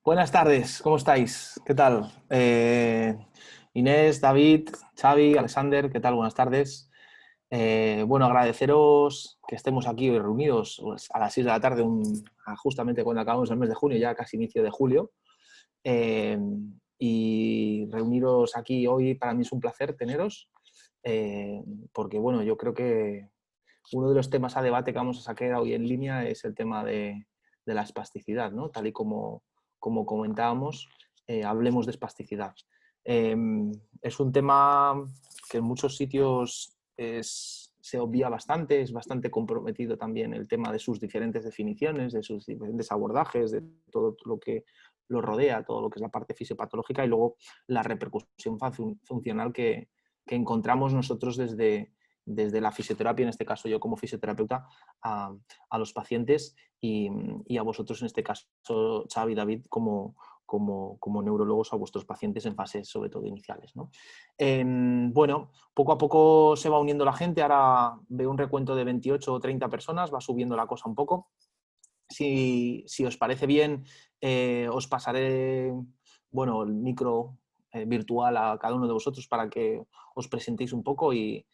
Buenas tardes, ¿cómo estáis? ¿Qué tal? Inés, David, Xavi, Alexander, ¿qué tal? Buenas tardes. Bueno, agradeceros que estemos aquí hoy reunidos pues, a las 6 de la tarde, justamente cuando acabamos el mes de junio, ya casi inicio de julio. Eh, y reuniros aquí hoy para mí es un placer teneros, eh, porque bueno, yo creo que uno de los temas a debate que vamos a sacar hoy en línea es el tema de la espasticidad, ¿no? Tal y como comentábamos, hablemos de espasticidad. Eh, es un tema que en muchos sitios se obvia bastante, es bastante comprometido también el tema de sus diferentes definiciones, de sus diferentes abordajes, de todo lo que lo rodea, todo lo que es la parte fisiopatológica y luego la repercusión funcional que encontramos nosotros desde la fisioterapia, en este caso yo como fisioterapeuta, a los pacientes y a vosotros, en este caso, Xavi y David, como neurólogos a vuestros pacientes en fases sobre todo iniciales, ¿no? Bueno, poco a poco se va uniendo la gente, ahora veo un recuento de 28 o 30 personas, va subiendo la cosa un poco. Si os parece bien, os pasaré bueno, el micro virtual a cada uno de vosotros para que os presentéis un poco y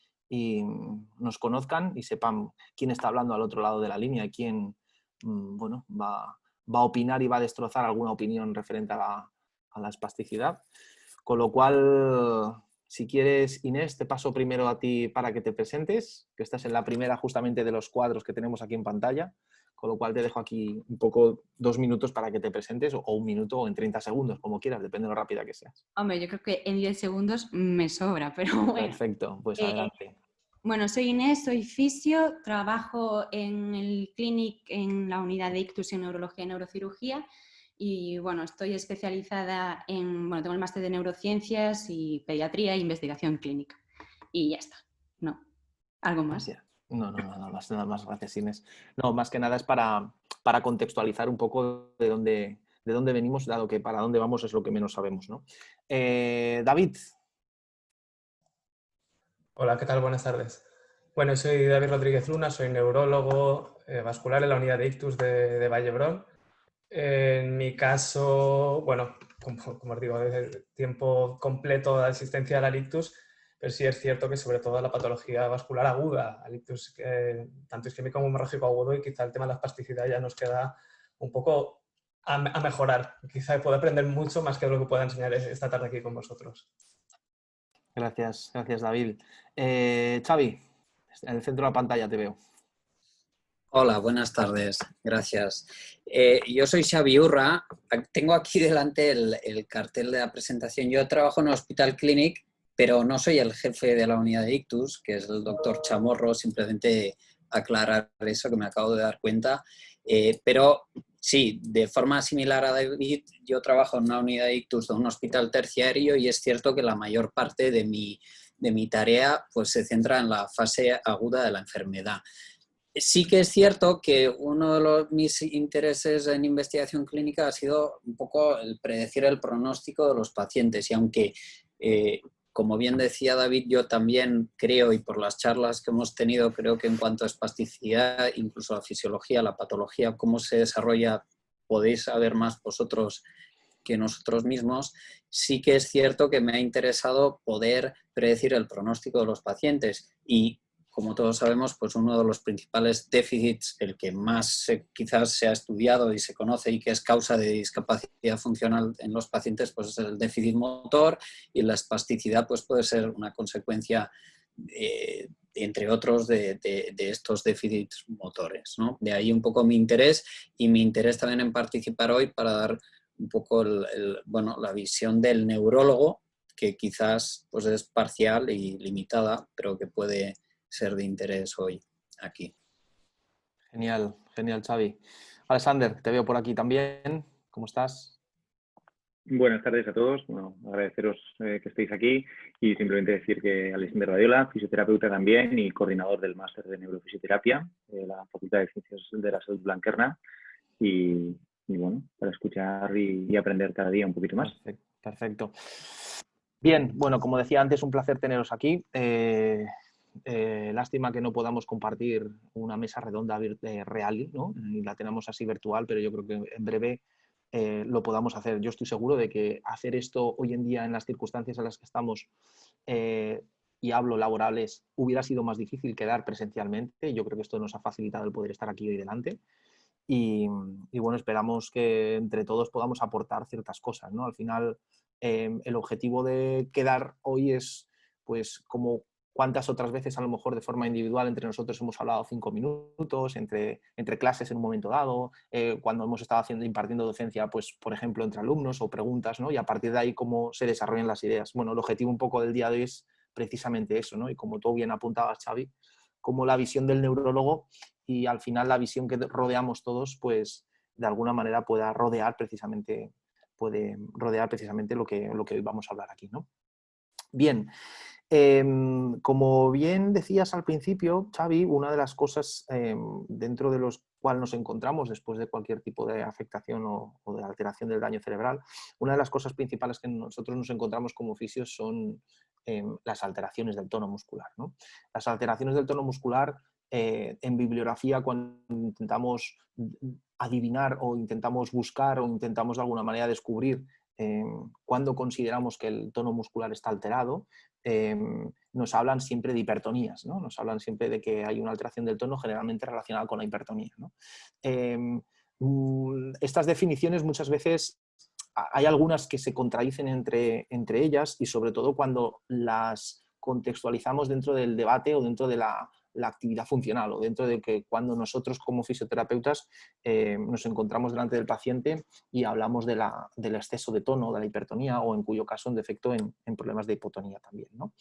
nos conozcan y sepan quién está hablando al otro lado de la línea y quién bueno, va a opinar y va a destrozar alguna opinión referente a la espasticidad. Con lo cual, si quieres, Inés, te paso primero a ti para que te presentes, que estás en la primera justamente de los cuadros que tenemos aquí en pantalla, con lo cual te dejo aquí un poco 2 minutos para que te presentes, o 1 minuto o en 30 segundos, como quieras, depende de lo rápida que seas. Hombre, yo creo que en 10 segundos me sobra, pero bueno. Perfecto, pues Eh, adelante. bueno, soy Inés, soy fisio, trabajo en el clinic en la unidad de ictus en neurología y neurocirugía y bueno, estoy especializada bueno, tengo el máster de neurociencias y pediatría e investigación clínica. Y ya está, ¿no? ¿Algo más? Gracias. No, nada más, gracias, Inés. No, más que nada es para contextualizar un poco de dónde venimos, dado que para dónde vamos es lo que menos sabemos, ¿no? David. Hola, ¿qué tal? Buenas tardes. Bueno, soy David Rodríguez Luna, soy neurólogo vascular en la unidad de ictus de Vallebrón. En mi caso, bueno, como os digo, de tiempo completo de asistencia al ictus, pero sí es cierto que sobre todo la patología vascular aguda, al ictus tanto isquémico como hemorrágico agudo, y quizá el tema de la espasticidad ya nos queda un poco a mejorar. Quizá puedo aprender mucho más que lo que pueda enseñar esta tarde aquí con vosotros. Gracias, David. Xavi, en el centro de la pantalla te veo. Hola, buenas tardes. Gracias. Yo soy Xavi Urra. Tengo aquí delante el cartel de la presentación. Yo trabajo en el Hospital Clinic, pero no soy el jefe de la unidad de ictus, que es el doctor Chamorro. Simplemente aclarar eso, que me acabo de dar cuenta. Pero sí, de forma similar a David, yo trabajo en una unidad de ictus de un hospital terciario y es cierto que la mayor parte de mi tarea pues, se centra en la fase aguda de la enfermedad. Sí que es cierto que uno de mis intereses en investigación clínica ha sido un poco el predecir el pronóstico de los pacientes y aunque, como bien decía David, yo también creo y por las charlas que hemos tenido, creo que en cuanto a espasticidad, incluso la fisiología, la patología, cómo se desarrolla, podéis saber más vosotros que nosotros mismos, sí que es cierto que me ha interesado poder predecir el pronóstico de los pacientes y como todos sabemos, pues uno de los principales déficits, el que más quizás se ha estudiado y se conoce y que es causa de discapacidad funcional en los pacientes, pues es el déficit motor y la espasticidad pues puede ser una consecuencia, entre otros, de estos déficits motores, ¿no? De ahí un poco mi interés y mi interés también en participar hoy para dar un poco bueno, la visión del neurólogo, que quizás pues es parcial y limitada, pero que puede ser de interés hoy aquí. Genial, Xavi. Alexander, te veo por aquí también. ¿Cómo estás? Buenas tardes a todos. Bueno, agradeceros que estéis aquí y simplemente decir que Alexander Radiola, fisioterapeuta también y coordinador del máster de neurofisioterapia de la Facultad de Ciencias de la Salud Blanquerna y bueno, para escuchar y aprender cada día un poquito más. Perfecto. Bien, bueno, como decía antes, un placer teneros aquí. Lástima que no podamos compartir una mesa redonda real, ¿no? Y la tenemos así virtual, pero yo creo que en breve lo podamos hacer. Yo estoy seguro de que hacer esto hoy en día en las circunstancias en las que estamos, y hablo laborales, hubiera sido más difícil que dar presencialmente. Yo creo que esto nos ha facilitado el poder estar aquí hoy delante. Y bueno, esperamos que entre todos podamos aportar ciertas cosas, ¿no? Al final, el objetivo de quedar hoy es, pues, como cuántas otras veces a lo mejor de forma individual entre nosotros hemos hablado 5 minutos, entre clases en un momento dado, cuando hemos estado impartiendo docencia, pues, por ejemplo, entre alumnos o preguntas, ¿no? Y a partir de ahí cómo se desarrollan las ideas. Bueno, el objetivo un poco del día de hoy es precisamente eso, ¿no? Y como tú bien apuntabas, Xavi, como la visión del neurólogo y al final la visión que rodeamos todos, pues de alguna manera puede rodear precisamente lo que hoy vamos a hablar aquí, ¿no? Bien, como bien decías al principio, Xavi, una de las cosas dentro de los cuales nos encontramos después de cualquier tipo de afectación o de alteración del daño cerebral, una de las cosas principales que nosotros nos encontramos como fisios son las alteraciones del tono muscular, ¿no? Las alteraciones del tono muscular, en bibliografía, cuando intentamos adivinar o intentamos buscar o intentamos de alguna manera descubrir cuando consideramos que el tono muscular está alterado, nos hablan siempre de hipertonías, ¿no? Nos hablan siempre de que hay una alteración del tono generalmente relacionada con la hipertonía, ¿no? Estas definiciones muchas veces hay algunas que se contradicen entre ellas y sobre todo cuando las contextualizamos dentro del debate o dentro de la actividad funcional o dentro de que cuando nosotros como fisioterapeutas nos encontramos delante del paciente y hablamos del exceso de tono, de la hipertonía o en cuyo caso un defecto en problemas de hipotonía también, ¿no?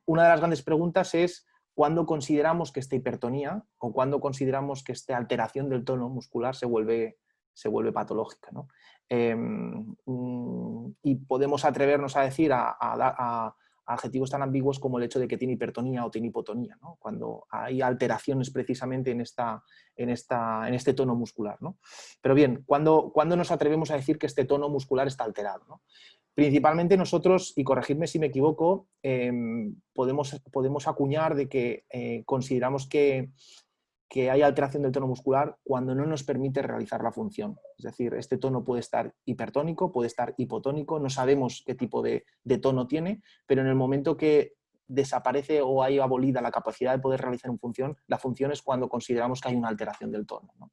Una de las grandes preguntas es ¿cuándo consideramos que esta hipertonía o cuándo consideramos que esta alteración del tono muscular se vuelve patológica, ¿no? Y podemos atrevernos a decir a adjetivos tan ambiguos como el hecho de que tiene hipertonía o tiene hipotonía, ¿no? Cuando hay alteraciones precisamente en este tono muscular, ¿no? Pero bien, ¿cuándo nos atrevemos a decir que este tono muscular está alterado, ¿no? Principalmente nosotros, y corregidme si me equivoco, podemos acuñar de que consideramos que hay alteración del tono muscular cuando no nos permite realizar la función. Es decir, este tono puede estar hipertónico, puede estar hipotónico, no sabemos qué tipo de tono tiene, pero en el momento que desaparece o hay abolida la capacidad de poder realizar una función, la función es cuando consideramos que hay una alteración del tono, ¿no?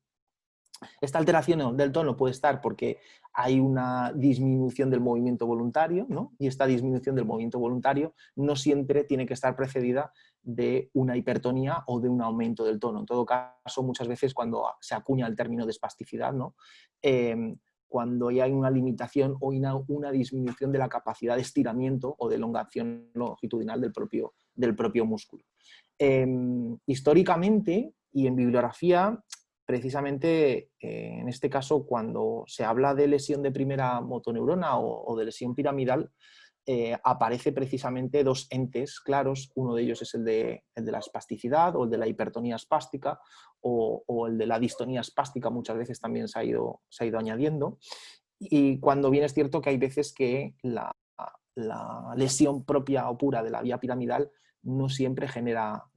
Esta alteración del tono puede estar porque hay una disminución del movimiento voluntario, ¿no? Y esta disminución del movimiento voluntario no siempre tiene que estar precedida de una hipertonía o de un aumento del tono. En todo caso, muchas veces cuando se acuña el término de espasticidad, ¿no? Cuando hay una limitación o una disminución de la capacidad de estiramiento o de elongación longitudinal del propio músculo. Históricamente y en bibliografía, precisamente en este caso, cuando se habla de lesión de primera motoneurona o de lesión piramidal, aparece precisamente dos entes claros. Uno de ellos es el de la espasticidad o el de la hipertonía espástica o el de la distonía espástica, muchas veces también se ha ido añadiendo. Y cuando bien es cierto que hay veces que la lesión propia o pura de la vía piramidal no siempre genera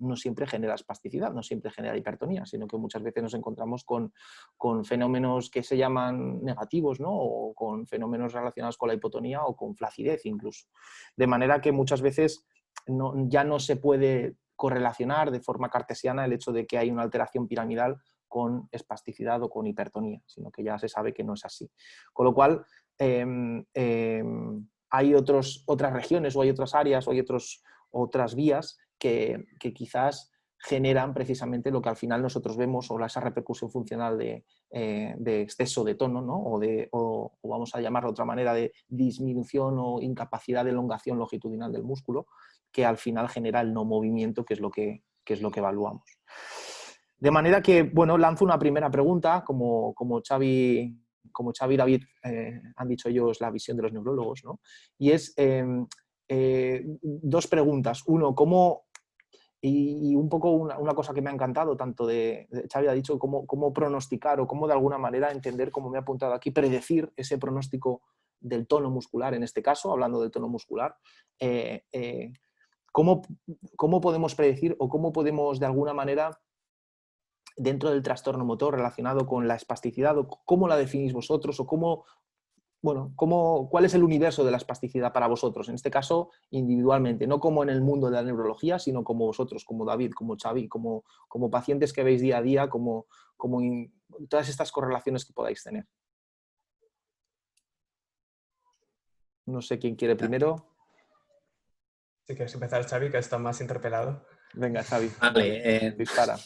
espasticidad, no siempre genera hipertonía, sino que muchas veces nos encontramos con fenómenos que se llaman negativos, ¿no? O con fenómenos relacionados con la hipotonía o con flacidez incluso. De manera que muchas veces ya no se puede correlacionar de forma cartesiana el hecho de que hay una alteración piramidal con espasticidad o con hipertonía, sino que ya se sabe que no es así. Con lo cual, hay otras regiones o hay otras áreas o hay otras vías que quizás generan precisamente lo que al final nosotros vemos o esa repercusión funcional de exceso de tono, ¿no? o vamos a llamarlo de otra manera, de disminución o incapacidad de elongación longitudinal del músculo, que al final genera el no movimiento, que es lo que evaluamos. De manera que, bueno, lanzo una primera pregunta, como Xavi y David han dicho ellos, la visión de los neurólogos, ¿no? Y es dos preguntas. Uno, ¿cómo, y un poco una cosa que me ha encantado, tanto de Xavi ha dicho, cómo pronosticar o cómo de alguna manera entender, como me ha apuntado aquí, predecir ese pronóstico del tono muscular, en este caso, hablando del tono muscular, ¿cómo podemos predecir o cómo podemos de alguna manera dentro del trastorno motor relacionado con la espasticidad, o cómo la definís vosotros, o cómo, bueno, cuál es el universo de la espasticidad para vosotros, en este caso individualmente, no como en el mundo de la neurología, sino como vosotros, como David, como Xavi, como pacientes que veis día a día, como todas estas correlaciones que podáis tener. No sé quién quiere primero. Si quieres empezar, Xavi, que está más interpelado. Venga, Xavi, Vale, dispara.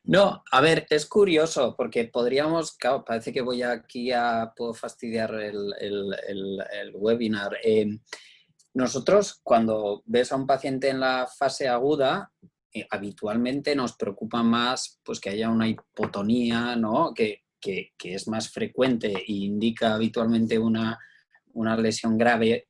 no, a ver, es curioso porque podríamos, claro, parece que voy aquí puedo fastidiar el webinar. Nosotros, cuando ves a un paciente en la fase aguda, habitualmente nos preocupa más pues, que haya una hipotonía, ¿no? que es más frecuente e indica habitualmente una lesión grave,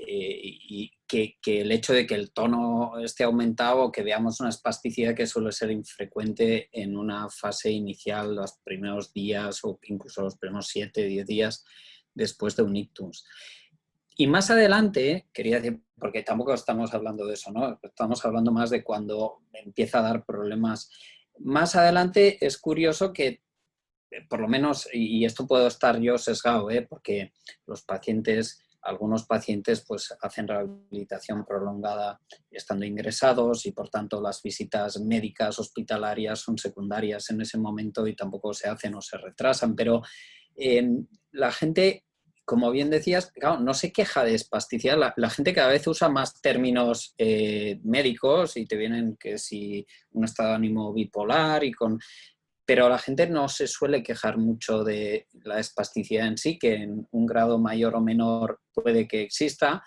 y que el hecho de que el tono esté aumentado o que veamos una espasticidad que suele ser infrecuente en una fase inicial, los primeros días o incluso los primeros 7, 10 días después de un ictus. Y más adelante, quería decir, porque tampoco estamos hablando de eso, ¿no? Estamos hablando más de cuando empieza a dar problemas. Más adelante es curioso que, por lo menos, y esto puedo estar yo sesgado, porque algunos pacientes pues hacen rehabilitación prolongada estando ingresados y por tanto las visitas médicas hospitalarias son secundarias en ese momento y tampoco se hacen o se retrasan, pero la gente, como bien decías, claro, no se queja de espasticidad. La gente cada vez usa más términos médicos y te vienen que si un estado de ánimo bipolar pero la gente no se suele quejar mucho de la espasticidad en sí, que en un grado mayor o menor puede que exista,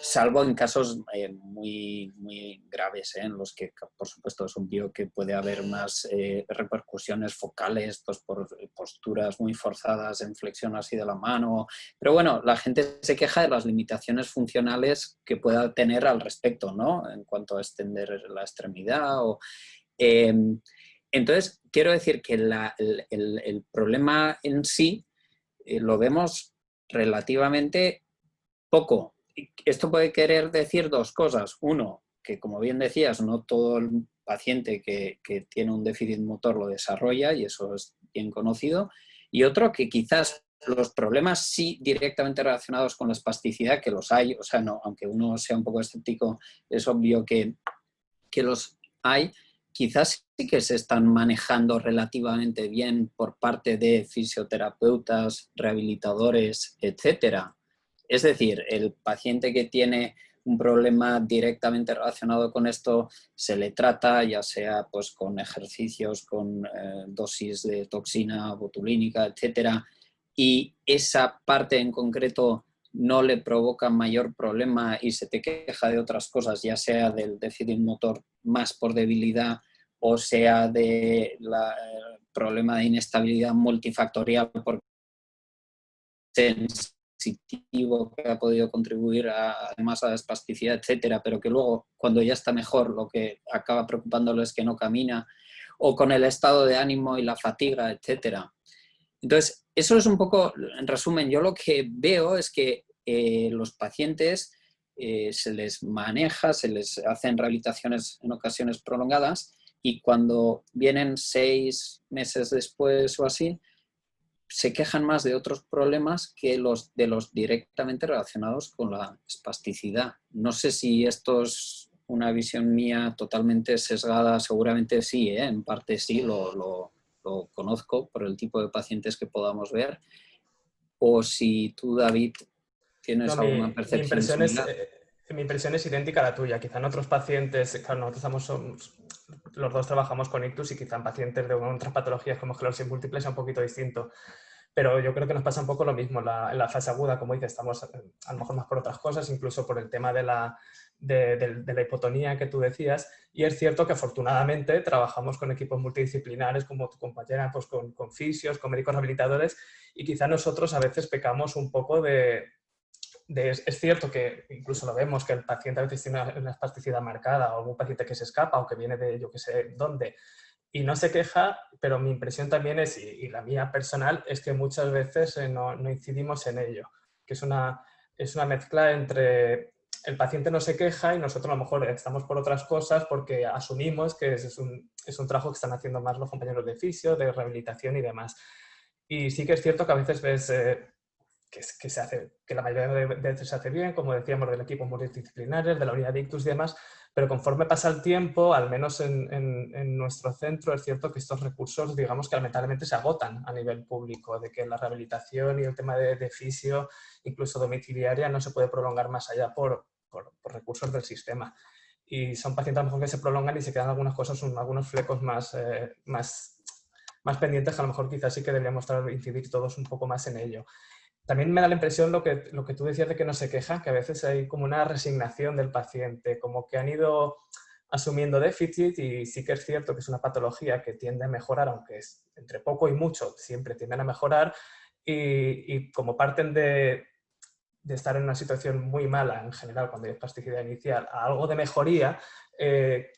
salvo en casos muy, muy graves, en los que, por supuesto, es obvio que puede haber más repercusiones focales, pues por posturas muy forzadas en flexión así de la mano. Pero bueno, la gente se queja de las limitaciones funcionales que pueda tener al respecto, ¿no? En cuanto a extender la extremidad o... Entonces, quiero decir que el problema en sí lo vemos relativamente poco. Esto puede querer decir dos cosas. Uno, que como bien decías, no todo el paciente que tiene un déficit motor lo desarrolla y eso es bien conocido. Y otro, que quizás los problemas sí directamente relacionados con la espasticidad, que los hay, o sea, no, aunque uno sea un poco escéptico, es obvio que los hay, quizás sí que se están manejando relativamente bien por parte de fisioterapeutas, rehabilitadores, etcétera. Es decir, el paciente que tiene un problema directamente relacionado con esto se le trata, ya sea pues, con ejercicios, con dosis de toxina botulínica, etcétera, y esa parte en concreto no le provoca mayor problema y se te queja de otras cosas, ya sea del déficit motor más por debilidad o sea de problema de inestabilidad multifactorial por sensitivo que ha podido contribuir además a la espasticidad, etcétera, pero que luego cuando ya está mejor lo que acaba preocupándolo es que no camina, o con el estado de ánimo y la fatiga, etcétera. Entonces, eso es un poco, en resumen, yo lo que veo es que los pacientes se les maneja, se les hacen rehabilitaciones en ocasiones prolongadas y cuando vienen 6 meses después o así, se quejan más de otros problemas que los directamente relacionados con la espasticidad. No sé si esto es una visión mía totalmente sesgada, seguramente sí, en parte sí, lo conozco por el tipo de pacientes que podamos ver, o si tú, David, tienes No, alguna percepción similar. mi impresión es idéntica a la tuya. Quizá en otros pacientes, claro, nosotros los dos trabajamos con ictus y quizá en pacientes de otras patologías como esclerosis múltiple sea un poquito distinto. Pero yo creo que nos pasa un poco lo mismo en la fase aguda, como dices, estamos a lo mejor más por otras cosas, incluso por el tema de la hipotonía que tú decías. Y es cierto que afortunadamente trabajamos con equipos multidisciplinares como tu compañera, pues con fisios, con médicos rehabilitadores, y quizá nosotros a veces pecamos un poco es cierto que incluso lo vemos, que el paciente a veces tiene una espasticidad marcada o algún paciente que se escapa o que viene de yo que sé dónde y no se queja, pero mi impresión también es, y la mía personal, es que muchas veces no incidimos en ello, que es una mezcla entre el paciente no se queja y nosotros a lo mejor estamos por otras cosas porque asumimos que es un trabajo que están haciendo más los compañeros de fisio, de rehabilitación y demás. Y sí que es cierto que a veces ves que la mayoría de veces se hace bien, como decíamos, del equipo multidisciplinario, de la unidad de ictus y demás, pero conforme pasa el tiempo, al menos en nuestro centro, es cierto que estos recursos, digamos que lamentablemente se agotan a nivel público, de que la rehabilitación y el tema de fisio, incluso domiciliaria, no se puede prolongar más allá por recursos del sistema. Y son pacientes a lo mejor que se prolongan y se quedan algunas cosas, algunos flecos más pendientes que a lo mejor quizás sí que deberíamos incidir todos un poco más en ello. También me da la impresión lo que tú decías de que no se quejan, que a veces hay como una resignación del paciente, como que han ido asumiendo déficit y sí que es cierto que es una patología que tiende a mejorar, aunque es entre poco y mucho, siempre tienden a mejorar y como parten de estar en una situación muy mala en general cuando hay espasticidad inicial a algo de mejoría,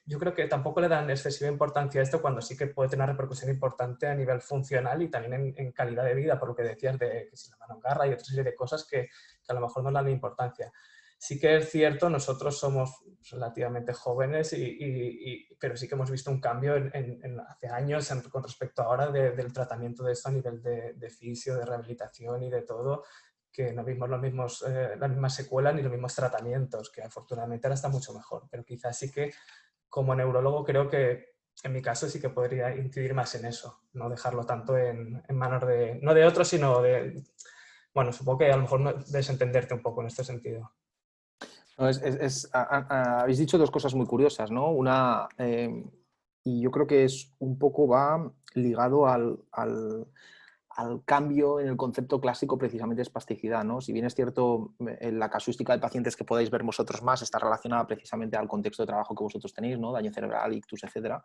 yo creo que tampoco le dan excesiva importancia a esto cuando sí que puede tener una repercusión importante a nivel funcional y también en calidad de vida, por lo que decías de que si la mano agarra y otra serie de cosas que a lo mejor no le dan importancia. Sí que es cierto, nosotros somos relativamente jóvenes, pero sí que hemos visto un cambio hace años con respecto ahora del tratamiento de esto a nivel de fisio, de rehabilitación y de todo, que no vimos las mismas secuelas ni los mismos tratamientos, que afortunadamente ahora está mucho mejor. Pero quizás sí que como neurólogo creo que en mi caso sí que podría incidir más en eso, no dejarlo tanto en manos no de otros, sino de... Bueno, supongo que a lo mejor no desentenderte un poco en este sentido. No, habéis dicho dos cosas muy curiosas, ¿no? Una, y yo creo que es un poco va ligado al cambio en el concepto clásico precisamente de espasticidad, ¿no? Si bien es cierto, la casuística de pacientes que podáis ver vosotros más está relacionada precisamente al contexto de trabajo que vosotros tenéis, ¿no? Daño cerebral, ictus, etc.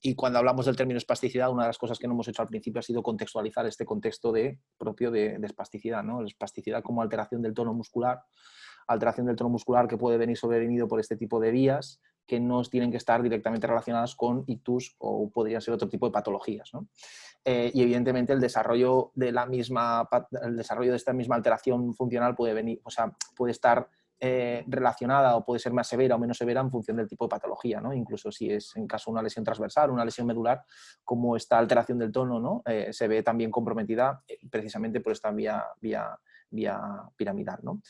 Y cuando hablamos del término espasticidad, una de las cosas que no hemos hecho al principio ha sido contextualizar este contexto propio de espasticidad, ¿no? La espasticidad como alteración del tono muscular que puede venir sobrevenido por este tipo de vías que no tienen que estar directamente relacionadas con ictus o podrían ser otro tipo de patologías, ¿no? Y evidentemente el desarrollo de esta misma alteración funcional puede estar relacionada o puede ser más severa o menos severa en función del tipo de patología, ¿no? Incluso si es en caso de una lesión transversal, una lesión medular, como esta alteración del tono, ¿no? Se ve también comprometida precisamente por esta vía piramidal, ¿no?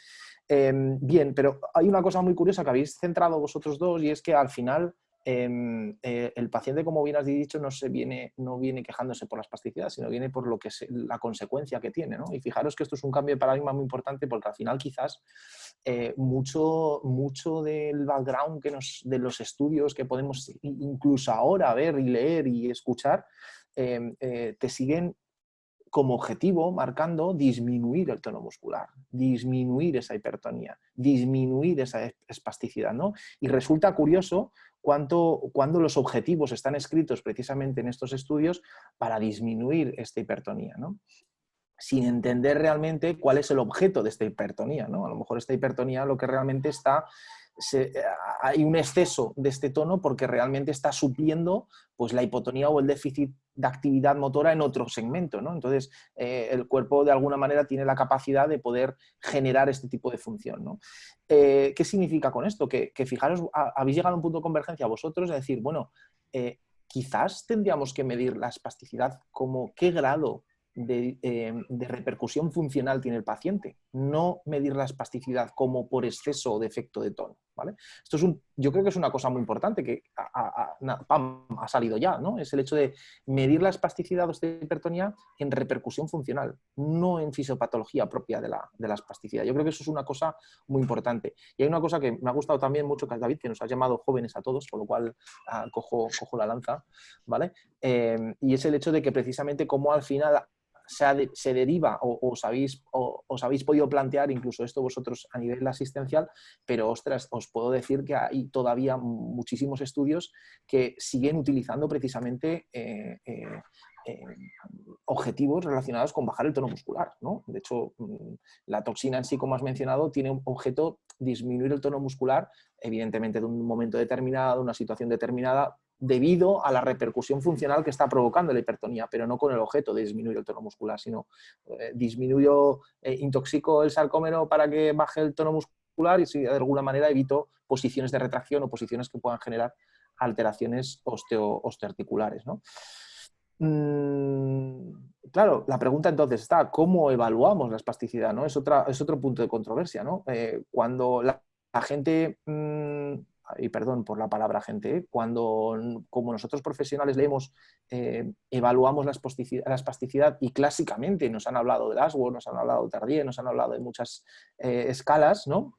Bien, pero hay una cosa muy curiosa que habéis centrado vosotros dos y es que al final el paciente, como bien has dicho, no viene quejándose por la espasticidad, sino viene por lo que es la consecuencia que tiene, ¿no? Y fijaros que esto es un cambio de paradigma muy importante porque al final quizás mucho del background de los estudios que podemos incluso ahora ver y leer y escuchar te siguen como objetivo marcando disminuir el tono muscular, disminuir esa hipertonía, disminuir esa espasticidad, ¿no? Y resulta curioso cuando los objetivos están escritos precisamente en estos estudios para disminuir esta hipertonía, ¿no? Sin entender realmente cuál es el objeto de esta hipertonía, ¿no? A lo mejor esta hipertonía lo que realmente hay un exceso de este tono porque realmente está supliendo pues, la hipotonía o el déficit de actividad motora en otro segmento, ¿no? Entonces, el cuerpo de alguna manera tiene la capacidad de poder generar este tipo de función, ¿no? ¿Qué significa con esto? Que fijaros, habéis llegado a un punto de convergencia vosotros de decir, bueno, quizás tendríamos que medir la espasticidad como qué grado de repercusión funcional tiene el paciente, no medir la espasticidad como por exceso o defecto de tono, ¿vale? Esto yo creo que es una cosa muy importante que ha salido ya, ¿no? Es el hecho de medir la espasticidad o esta hipertonía en repercusión funcional, no en fisiopatología propia de la espasticidad. Yo creo que eso es una cosa muy importante. Y hay una cosa que me ha gustado también mucho, David, que nos has llamado jóvenes a todos, con lo cual cojo la lanza, ¿vale? Y es el hecho de que precisamente como al final se deriva o os habéis podido plantear incluso esto vosotros a nivel asistencial, pero ostras, os puedo decir que hay todavía muchísimos estudios que siguen utilizando precisamente objetivos relacionados con bajar el tono muscular, ¿no? De hecho, la toxina en sí, como has mencionado, tiene un objeto disminuir el tono muscular, evidentemente de un momento determinado, de una situación determinada, debido a la repercusión funcional que está provocando la hipertonía, pero no con el objeto de disminuir el tono muscular, sino intoxico el sarcómero para que baje el tono muscular muscular y si de alguna manera evito posiciones de retracción o posiciones que puedan generar alteraciones osteoarticulares, ¿no? Claro, la pregunta entonces está, ¿cómo evaluamos la espasticidad, ¿no? Es otro punto de controversia, ¿no? Cuando la gente, y perdón por la palabra gente, cuando como nosotros profesionales leemos, evaluamos la espasticidad y clásicamente nos han hablado de Ashworth, nos han hablado de Tardieu, nos han hablado de muchas escalas, ¿no?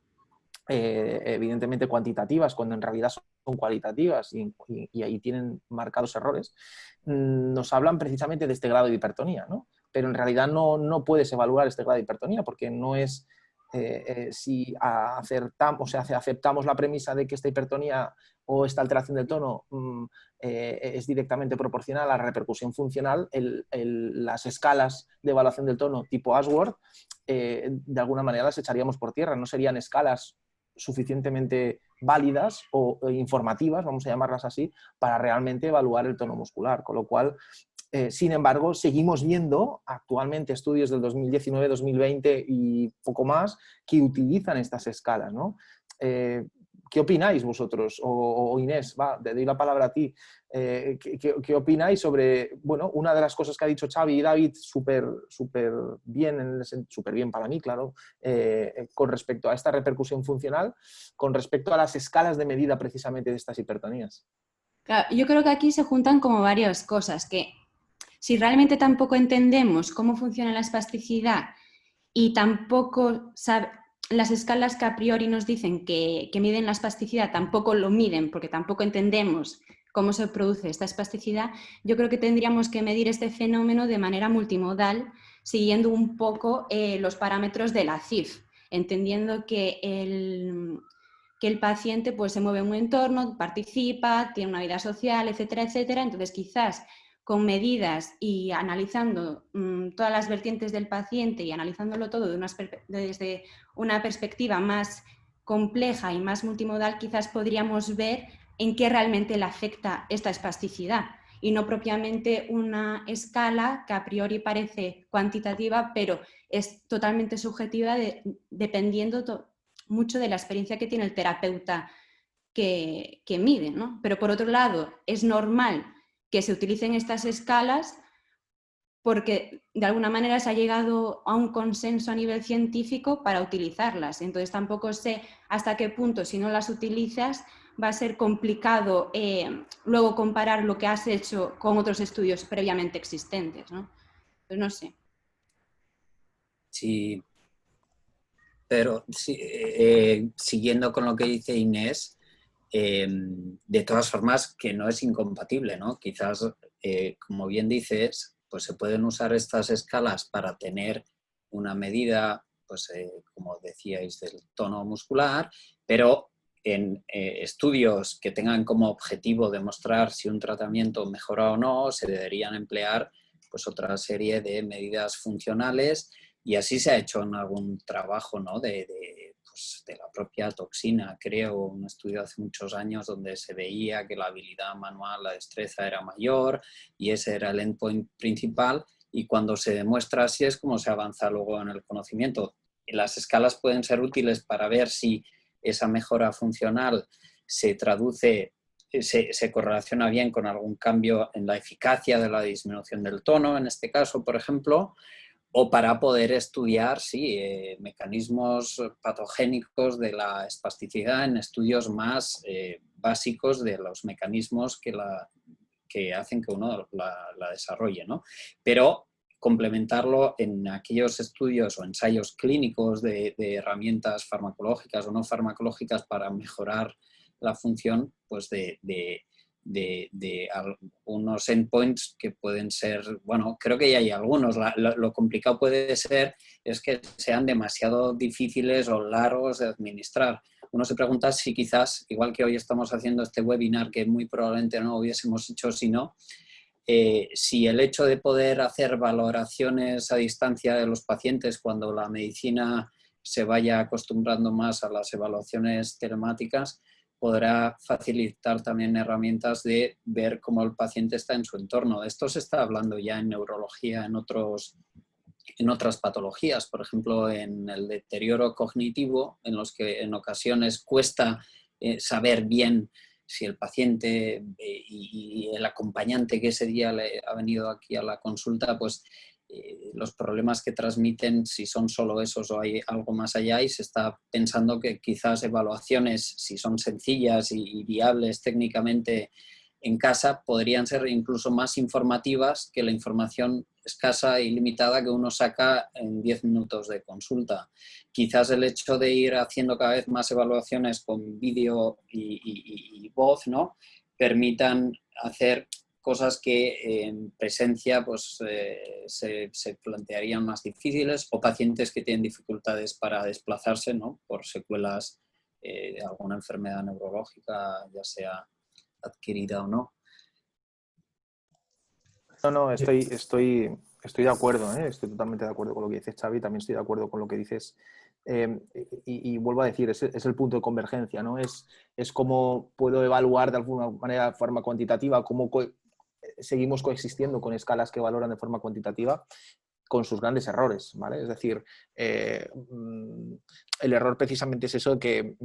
Evidentemente cuantitativas, cuando en realidad son cualitativas y ahí tienen marcados errores, nos hablan precisamente de este grado de hipertonía, ¿no? Pero en realidad no puedes evaluar este grado de hipertonía porque no es si aceptamos la premisa de que esta hipertonía o esta alteración del tono es directamente proporcional a la repercusión funcional, las escalas de evaluación del tono tipo Ashworth, de alguna manera las echaríamos por tierra, no serían escalas suficientemente válidas o informativas, vamos a llamarlas así, para realmente evaluar el tono muscular. Con lo cual, sin embargo, seguimos viendo actualmente estudios del 2019, 2020 y poco más que utilizan estas escalas, ¿no? ¿Qué opináis vosotros? O Inés, te doy la palabra a ti. ¿Qué opináis sobre, bueno, una de las cosas que ha dicho Xavi y David, súper bien, súper bien para mí, claro, con respecto a esta repercusión funcional, con respecto a las escalas de medida precisamente de estas hipertonías? Claro, yo creo que aquí se juntan como varias cosas, que si realmente tampoco entendemos cómo funciona la espasticidad y tampoco las escalas que a priori nos dicen que miden la espasticidad tampoco lo miden porque tampoco entendemos cómo se produce esta espasticidad, yo creo que tendríamos que medir este fenómeno de manera multimodal, siguiendo un poco los parámetros de la CIF, entendiendo que el paciente pues, se mueve en un entorno, participa, tiene una vida social, etcétera, etcétera. Entonces, quizás con medidas y analizando todas las vertientes del paciente y analizándolo todo desde una perspectiva más compleja y más multimodal, quizás podríamos ver en qué realmente le afecta esta espasticidad y no propiamente una escala que a priori parece cuantitativa, pero es totalmente subjetiva dependiendo mucho de la experiencia que tiene el terapeuta que mide, ¿no? Pero por otro lado, es normal que se utilicen estas escalas porque de alguna manera se ha llegado a un consenso a nivel científico para utilizarlas. Entonces tampoco sé hasta qué punto, si no las utilizas, va a ser complicado luego comparar lo que has hecho con otros estudios previamente existentes, ¿no? Pues no sé. Sí, pero sí, siguiendo con lo que dice Inés, de todas formas que no es incompatible, ¿no? Quizás, como bien dices, pues se pueden usar estas escalas para tener una medida, pues como decíais, del tono muscular, pero en estudios que tengan como objetivo demostrar si un tratamiento mejora o no, se deberían emplear pues otra serie de medidas funcionales, y así se ha hecho en algún trabajo, ¿no? de la propia toxina, creo, un estudio hace muchos años donde se veía que la habilidad manual, la destreza era mayor y ese era el endpoint principal, y cuando se demuestra así es como se avanza luego en el conocimiento. Las escalas pueden ser útiles para ver si esa mejora funcional se traduce, se correlaciona bien con algún cambio en la eficacia de la disminución del tono, en este caso, por ejemplo, o para poder estudiar mecanismos patogénicos de la espasticidad en estudios más básicos de los mecanismos que hacen que uno la desarrolle, ¿no? Pero complementarlo en aquellos estudios o ensayos clínicos de herramientas farmacológicas o no farmacológicas para mejorar la función, pues de algunos endpoints que pueden ser, bueno, creo que ya hay algunos. Lo complicado puede ser es que sean demasiado difíciles o largos de administrar. Uno se pregunta si quizás, igual que hoy estamos haciendo este webinar, que muy probablemente no hubiésemos hecho si no, si el hecho de poder hacer valoraciones a distancia de los pacientes cuando la medicina se vaya acostumbrando más a las evaluaciones telemáticas, podrá facilitar también herramientas de ver cómo el paciente está en su entorno. De esto se está hablando ya en neurología, en otros en otras patologías, por ejemplo, en el deterioro cognitivo, en los que en ocasiones cuesta saber bien si el paciente y el acompañante que ese día ha venido aquí a la consulta, pues los problemas que transmiten, si son solo esos o hay algo más allá, y se está pensando que quizás evaluaciones, si son sencillas y viables técnicamente en casa, podrían ser incluso más informativas que la información escasa y limitada que uno saca en 10 minutos de consulta. Quizás el hecho de ir haciendo cada vez más evaluaciones con vídeo y voz, ¿no?, permitan hacer cosas que en presencia pues, se plantearían más difíciles, o pacientes que tienen dificultades para desplazarse, ¿no?, por secuelas de alguna enfermedad neurológica, ya sea adquirida o no. No, estoy de acuerdo, ¿eh? Estoy totalmente de acuerdo con lo que dices, Xavi, también estoy de acuerdo con lo que dices. Y vuelvo a decir, es el punto de convergencia, ¿no? Es cómo puedo evaluar de alguna manera de forma cuantitativa, cómo seguimos coexistiendo con escalas que valoran de forma cuantitativa, con sus grandes errores, ¿vale? Es decir, el error precisamente es eso, que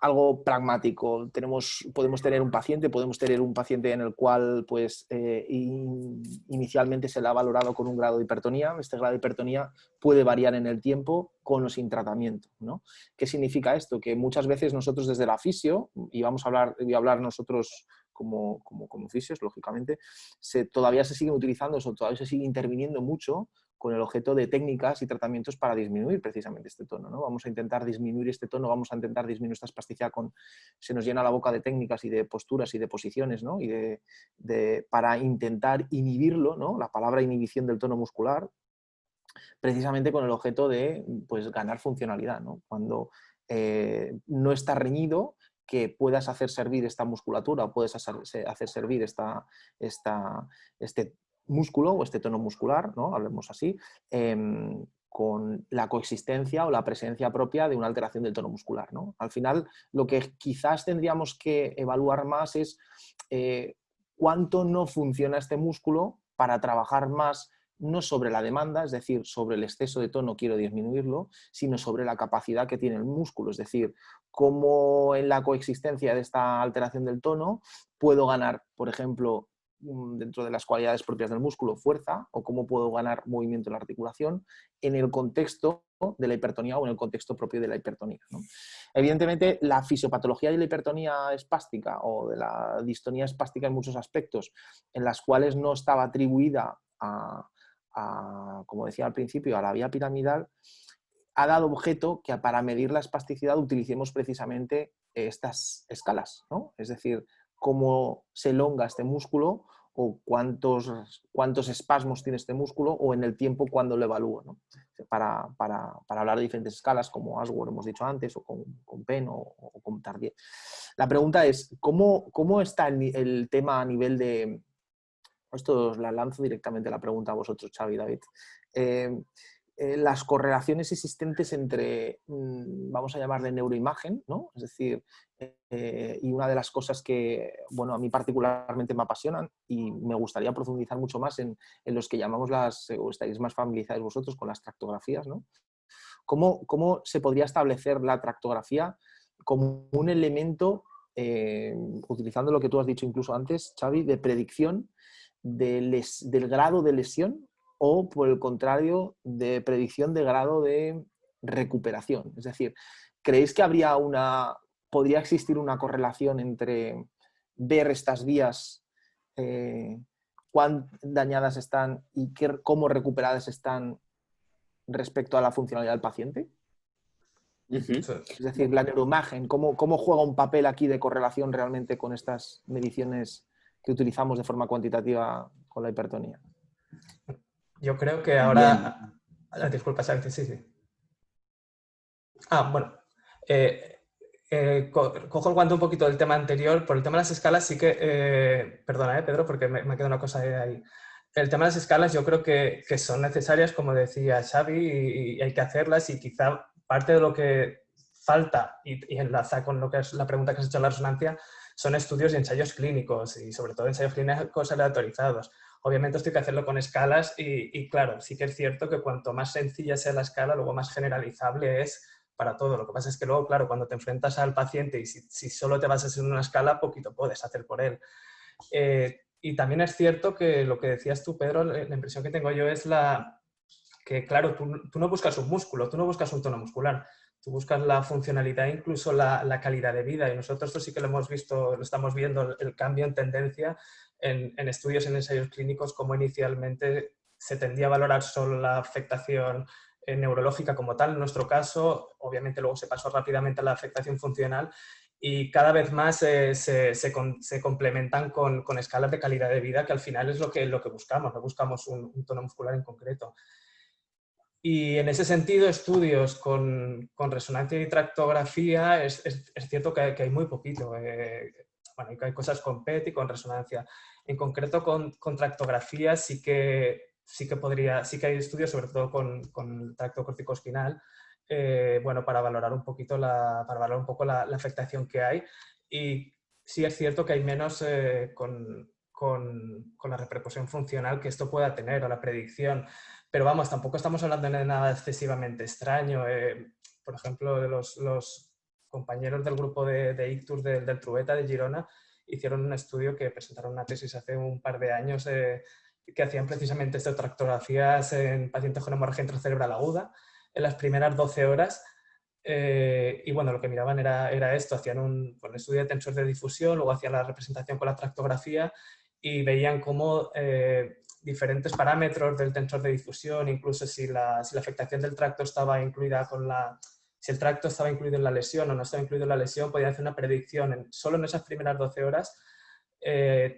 algo pragmático. Podemos tener un paciente en el cual pues, inicialmente se le ha valorado con un grado de hipertonía. Este grado de hipertonía puede variar en el tiempo con o sin tratamiento, ¿no? ¿Qué significa esto? Que muchas veces nosotros desde la fisio, y voy a hablar nosotros como fisios, lógicamente, todavía se siguen utilizando eso, todavía se sigue interviniendo mucho con el objeto de técnicas y tratamientos para disminuir precisamente este tono, ¿no? Vamos a intentar disminuir este tono, vamos a intentar disminuir esta espasticidad se nos llena la boca de técnicas y de posturas y de posiciones, ¿no? Y para intentar inhibirlo, ¿no? La palabra inhibición del tono muscular, precisamente con el objeto de pues, ganar funcionalidad, ¿no? Cuando no está reñido, que puedas hacer servir esta musculatura o puedes hacer servir este músculo o este tono muscular, ¿no? Hablemos así, con la coexistencia o la presencia propia de una alteración del tono muscular, ¿no? Al final, lo que quizás tendríamos que evaluar más es cuánto no funciona este músculo para trabajar más, no sobre la demanda, es decir, sobre el exceso de tono quiero disminuirlo, sino sobre la capacidad que tiene el músculo, es decir, cómo en la coexistencia de esta alteración del tono puedo ganar, por ejemplo, dentro de las cualidades propias del músculo, fuerza, o cómo puedo ganar movimiento en la articulación en el contexto de la hipertonía o en el contexto propio de la hipertonía, ¿no? Evidentemente, la fisiopatología de la hipertonía espástica o de la distonía espástica en muchos aspectos, en las cuales no estaba atribuida como decía al principio, a la vía piramidal, ha dado objeto que para medir la espasticidad utilicemos precisamente estas escalas, ¿no? Es decir, cómo se elonga este músculo o cuántos espasmos tiene este músculo o en el tiempo cuando lo evalúo, ¿no? Para hablar de diferentes escalas, como Ashworth hemos dicho antes, o con Penn o con Tardieu. La pregunta es, ¿cómo está el tema a nivel de... Esto os la lanzo directamente la pregunta a vosotros, Xavi y David. Las correlaciones existentes entre, vamos a llamarle neuroimagen, ¿no? Es decir, y una de las cosas que, bueno, a mí particularmente me apasionan y me gustaría profundizar mucho más en los que llamamos o estáis más familiarizados vosotros con las tractografías, ¿no? ¿Cómo se podría establecer la tractografía como un elemento, utilizando lo que tú has dicho incluso antes, Xavi, de predicción del grado de lesión o, por el contrario, de predicción de grado de recuperación? Es decir, ¿creéis que podría existir una correlación entre ver estas vías, cuán dañadas están y cómo recuperadas están respecto a la funcionalidad del paciente? Es decir, la neuroimagen, ¿cómo juega un papel aquí de correlación realmente con estas mediciones que utilizamos de forma cuantitativa con la hipertonía? Yo creo que ahora... Disculpa, Santi, sí. Bueno. Cojo el guante un poquito del tema anterior. Por el tema de las escalas sí que... perdona, Pedro, porque me ha quedado una cosa ahí. El tema de las escalas yo creo que son necesarias, como decía Xavi, y hay que hacerlas, y quizá parte de lo que falta, y enlaza con lo que es la pregunta que has hecho en la resonancia, son estudios y ensayos clínicos, y sobre todo ensayos clínicos aleatorizados. Obviamente esto hay que hacerlo con escalas y claro, sí que es cierto que cuanto más sencilla sea la escala, luego más generalizable es para todo. Lo que pasa es que luego, claro, cuando te enfrentas al paciente y si solo te basas en una escala, poquito puedes hacer por él. Y también es cierto que lo que decías tú, Pedro, la impresión que tengo yo es que, claro, tú no buscas un músculo, tú no buscas un tono muscular, tú buscas la funcionalidad, incluso la calidad de vida. Y nosotros esto sí que lo hemos visto, lo estamos viendo, el cambio en tendencia en estudios, en ensayos clínicos, como inicialmente se tendía a valorar solo la afectación neurológica como tal. En nuestro caso, obviamente luego se pasó rápidamente a la afectación funcional y cada vez más se complementan con escalas de calidad de vida, que al final es lo que buscamos, no buscamos un tono muscular en concreto. Y en ese sentido, estudios con resonancia y tractografía, es cierto que hay muy poquito. Bueno, hay cosas con PET y con resonancia. En concreto, con tractografía sí que hay estudios, sobre todo con el tracto corticoespinal, bueno, para valorar un poco la afectación que hay. Y sí es cierto que hay menos con la repercusión funcional que esto pueda tener o la predicción. Pero vamos, tampoco estamos hablando de nada excesivamente extraño. Por ejemplo, los compañeros del grupo de Ictus del Trueta de Girona hicieron un estudio que presentaron una tesis hace un par de años que hacían precisamente estas tractografías en pacientes con hemorragia intracerebral aguda en las primeras 12 horas. Y bueno, lo que miraban era esto, hacían un estudio de tensor de difusión, luego hacían la representación con la tractografía y veían cómo diferentes parámetros del tensor de difusión, incluso si la afectación del tracto estaba incluida si el tracto estaba incluido en la lesión o no estaba incluido en la lesión, podían hacer una predicción solo en esas primeras 12 horas,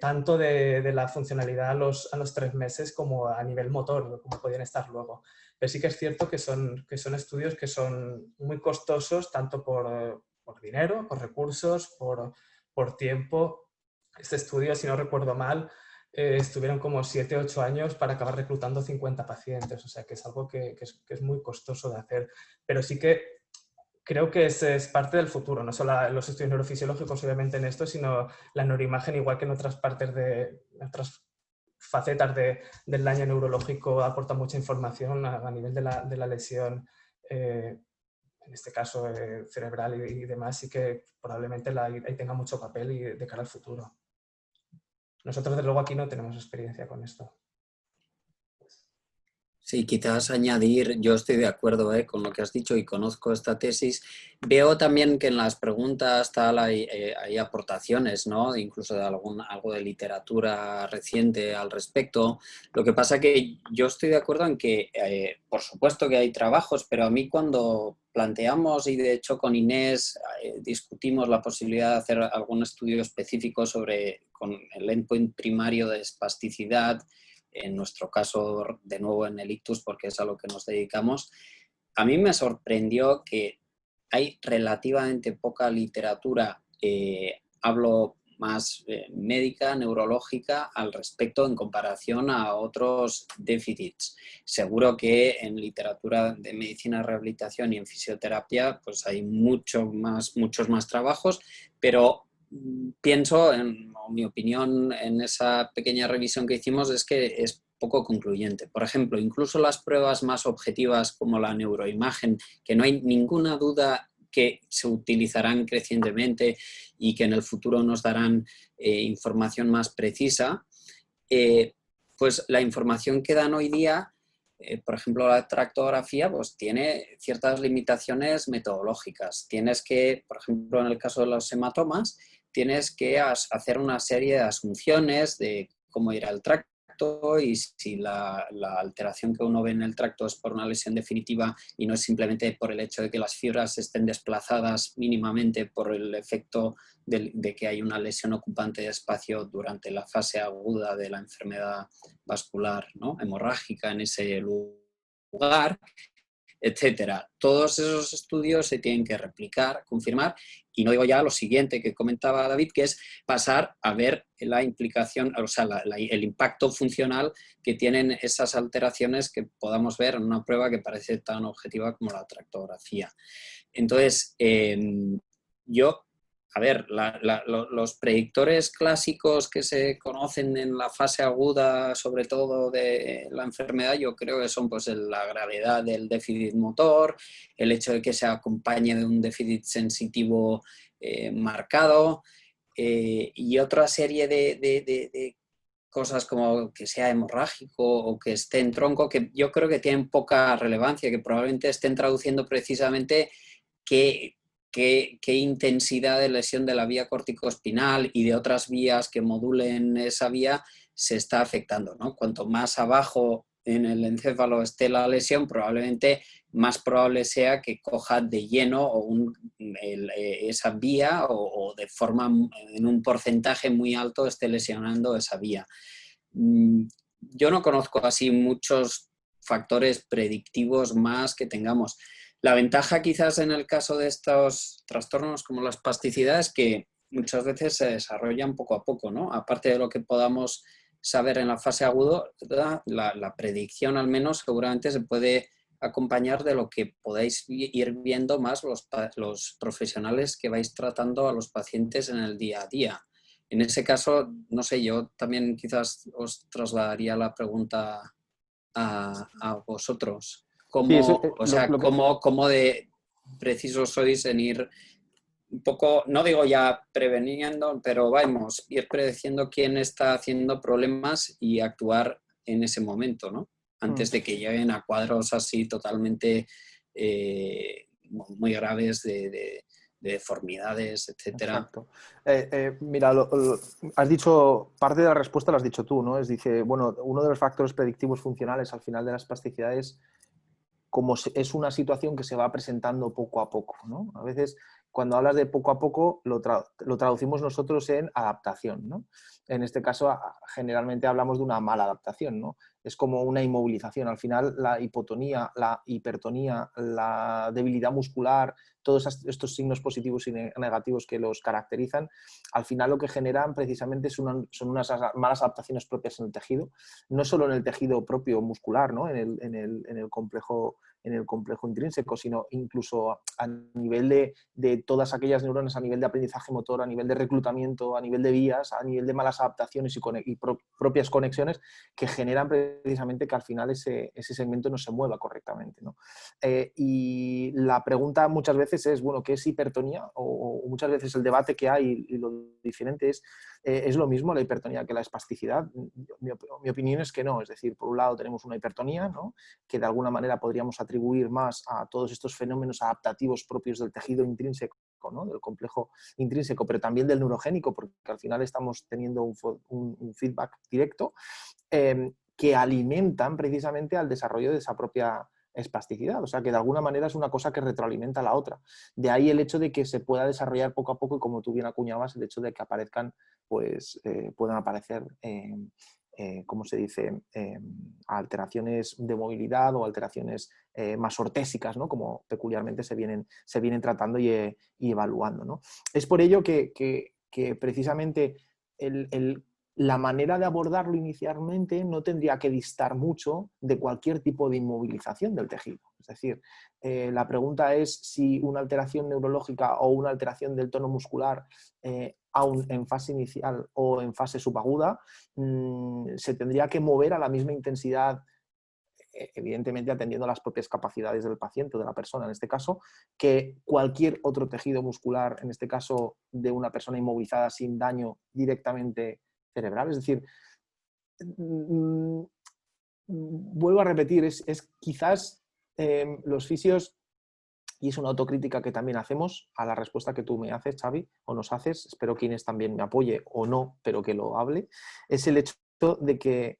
tanto de la funcionalidad a los 3 meses como a nivel motor, como podían estar luego. Pero sí que es cierto que son estudios que son muy costosos, tanto por dinero, por recursos, por tiempo. Este estudio, si no recuerdo mal, estuvieron como 7 o 8 años para acabar reclutando 50 pacientes, o sea que es algo que es muy costoso de hacer, pero sí que creo que es parte del futuro, no solo los estudios neurofisiológicos obviamente en esto, sino la neuroimagen, igual que en otras partes otras facetas del daño neurológico, aporta mucha información a nivel de la lesión, en este caso cerebral y demás, y que probablemente ahí tenga mucho papel y de cara al futuro. Nosotros, desde luego, aquí no tenemos experiencia con esto. Sí, quizás añadir, yo estoy de acuerdo con lo que has dicho y conozco esta tesis. Veo también que en las preguntas hay aportaciones, ¿no? Incluso de algo de literatura reciente al respecto. Lo que pasa que yo estoy de acuerdo en que, por supuesto que hay trabajos, pero a mí cuando planteamos, y de hecho con Inés discutimos la posibilidad de hacer algún estudio específico con el endpoint primario de espasticidad, en nuestro caso, de nuevo en el ictus, porque es a lo que nos dedicamos, a mí me sorprendió que hay relativamente poca literatura, hablo más médica, neurológica, al respecto en comparación a otros déficits. Seguro que en literatura de medicina, rehabilitación y en fisioterapia pues hay muchos más trabajos, pero pienso, en mi opinión, en esa pequeña revisión que hicimos, es que es poco concluyente. Por ejemplo, incluso las pruebas más objetivas como la neuroimagen, que no hay ninguna duda que se utilizarán crecientemente y que en el futuro nos darán información más precisa, pues la información que dan hoy día, por ejemplo, la tractografía, pues tiene ciertas limitaciones metodológicas. Tienes que, por ejemplo, en el caso de los hematomas, tienes que hacer una serie de asunciones de cómo irá el tracto y si la alteración que uno ve en el tracto es por una lesión definitiva y no es simplemente por el hecho de que las fibras estén desplazadas mínimamente por el efecto de que hay una lesión ocupante de espacio durante la fase aguda de la enfermedad vascular, ¿no?, hemorrágica en ese lugar, etcétera. Todos esos estudios se tienen que replicar, confirmar, y no digo ya lo siguiente que comentaba David, que es pasar a ver la implicación, o sea, el impacto funcional que tienen esas alteraciones que podamos ver en una prueba que parece tan objetiva como la tractografía. Entonces, yo a ver, los predictores clásicos que se conocen en la fase aguda, sobre todo de la enfermedad, yo creo que son pues la gravedad del déficit motor, el hecho de que se acompañe de un déficit sensitivo marcado y otra serie de cosas como que sea hemorrágico o que esté en tronco, que yo creo que tienen poca relevancia, que probablemente estén traduciendo precisamente qué intensidad de lesión de la vía corticoespinal y de otras vías que modulen esa vía se está afectando, ¿no? Cuanto más abajo en el encéfalo esté la lesión, probablemente más probable sea que coja de lleno esa vía o de forma, en un porcentaje muy alto, esté lesionando esa vía. Yo no conozco así muchos factores predictivos más que tengamos. La ventaja quizás en el caso de estos trastornos como la espasticidad es que muchas veces se desarrollan poco a poco, ¿no? Aparte de lo que podamos saber en la fase aguda, la predicción al menos seguramente se puede acompañar de lo que podáis ir viendo más los profesionales que vais tratando a los pacientes en el día a día. En ese caso, no sé, yo también quizás os trasladaría la pregunta a vosotros. Sí, eso, ¿Cómo de precisos sois en ir un poco, no digo ya preveniendo, pero vamos, ir predeciendo quién está haciendo problemas y actuar en ese momento, ¿no? Antes de que lleguen a cuadros así totalmente muy graves de deformidades, etcétera. Exacto. Mira, has dicho, parte de la respuesta la has dicho tú, ¿no? Dice, bueno, uno de los factores predictivos funcionales al final de la espasticidad es como es una situación que se va presentando poco a poco, ¿no? A veces, cuando hablas de poco a poco, lo traducimos nosotros en adaptación, ¿no? En este caso, generalmente hablamos de una mala adaptación, ¿no? Es como una inmovilización. Al final, la hipotonía, la hipertonía, la debilidad muscular, todos estos signos positivos y negativos que los caracterizan, al final lo que generan precisamente son unas malas adaptaciones propias en el tejido, no solo en el tejido propio muscular, ¿no? en el complejo intrínseco, sino incluso a nivel de todas aquellas neuronas, a nivel de aprendizaje motor, a nivel de reclutamiento, a nivel de vías, a nivel de malas adaptaciones y propias conexiones que generan precisamente que al final ese segmento no se mueva correctamente, ¿no? Y la pregunta muchas veces es, bueno, ¿qué es hipertonía? O muchas veces el debate que hay y lo diferente ¿es lo mismo la hipertonía que la espasticidad? Mi opinión es que no. Es decir, por un lado tenemos una hipertonía, ¿no? Que de alguna manera podríamos atribuir más a todos estos fenómenos adaptativos propios del tejido intrínseco, ¿no? Del complejo intrínseco, pero también del neurogénico, porque al final estamos teniendo un feedback directo que alimentan precisamente al desarrollo de esa propia espasticidad, o sea que de alguna manera es una cosa que retroalimenta a la otra. De ahí el hecho de que se pueda desarrollar poco a poco y, como tú bien acuñabas, el hecho de que aparezcan, pues puedan aparecer, ¿cómo se dice?, alteraciones de movilidad o alteraciones más ortésicas, ¿no? Como peculiarmente se vienen tratando y evaluando, ¿no? Es por ello que precisamente la manera de abordarlo inicialmente no tendría que distar mucho de cualquier tipo de inmovilización del tejido. Es decir, la pregunta es si una alteración neurológica o una alteración del tono muscular, aún en fase inicial o en fase subaguda, se tendría que mover a la misma intensidad, evidentemente atendiendo a las propias capacidades del paciente o de la persona en este caso, que cualquier otro tejido muscular, en este caso de una persona inmovilizada sin daño directamente cerebral. Es decir, vuelvo a repetir, es quizás los fisios, y es una autocrítica que también hacemos a la respuesta que tú me haces, Xavi, o nos haces, espero que Inés también me apoye o no, pero que lo hable, es el hecho de que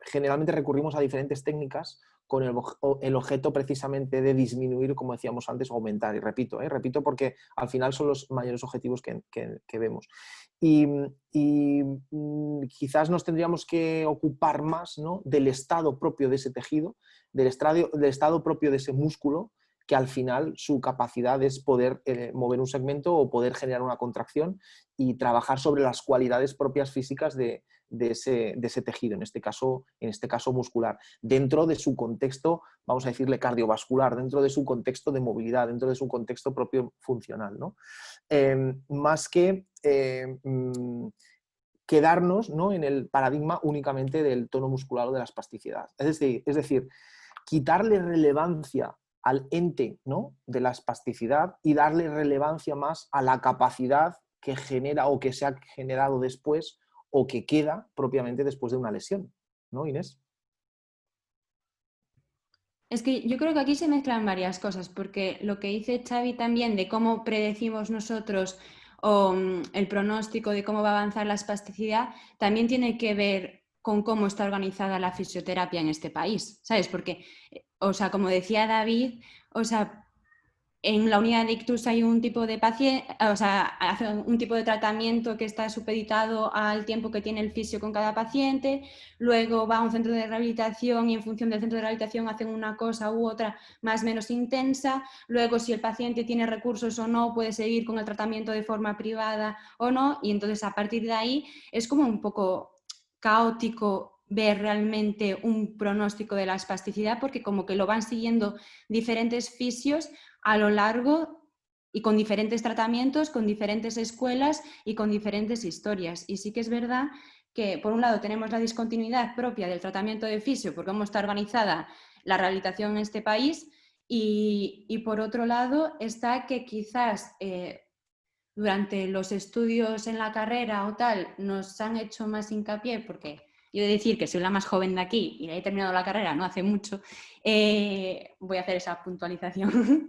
generalmente recurrimos a diferentes técnicas con el objeto precisamente de disminuir, como decíamos antes, o aumentar. Y repito porque al final son los mayores objetivos que vemos. Y quizás nos tendríamos que ocupar más, ¿no?, del estado propio de ese tejido, del estado propio de ese músculo, que al final su capacidad es poder mover un segmento o poder generar una contracción y trabajar sobre las cualidades propias físicas de de ese tejido, en este caso muscular, dentro de su contexto, vamos a decirle cardiovascular, dentro de su contexto de movilidad, dentro de su contexto propio funcional, ¿no? Más que quedarnos, ¿no?, en el paradigma únicamente del tono muscular o de la espasticidad. Es decir, quitarle relevancia al ente, ¿no?, de la espasticidad y darle relevancia más a la capacidad que genera o que se ha generado después o que queda propiamente después de una lesión, ¿no, Inés? Es que yo creo que aquí se mezclan varias cosas, porque lo que dice Xavi también de cómo predecimos nosotros el pronóstico de cómo va a avanzar la espasticidad, también tiene que ver con cómo está organizada la fisioterapia en este país, ¿sabes? Porque, o sea, como decía David, o sea, en la unidad de ictus hay un tipo de paciente, o sea, hace un tipo de tratamiento que está supeditado al tiempo que tiene el fisio con cada paciente, luego va a un centro de rehabilitación y en función del centro de rehabilitación hacen una cosa u otra más o menos intensa, luego si el paciente tiene recursos o no puede seguir con el tratamiento de forma privada o no, y entonces a partir de ahí es como un poco caótico ver realmente un pronóstico de la espasticidad porque como que lo van siguiendo diferentes fisios a lo largo y con diferentes tratamientos, con diferentes escuelas y con diferentes historias. Y sí que es verdad que, por un lado, tenemos la discontinuidad propia del tratamiento de fisio, por cómo está organizada la rehabilitación en este país, y por otro lado está que quizás durante los estudios en la carrera o tal nos han hecho más hincapié, porque yo he de decir que soy la más joven de aquí y he terminado la carrera no hace mucho, voy a hacer esa puntualización,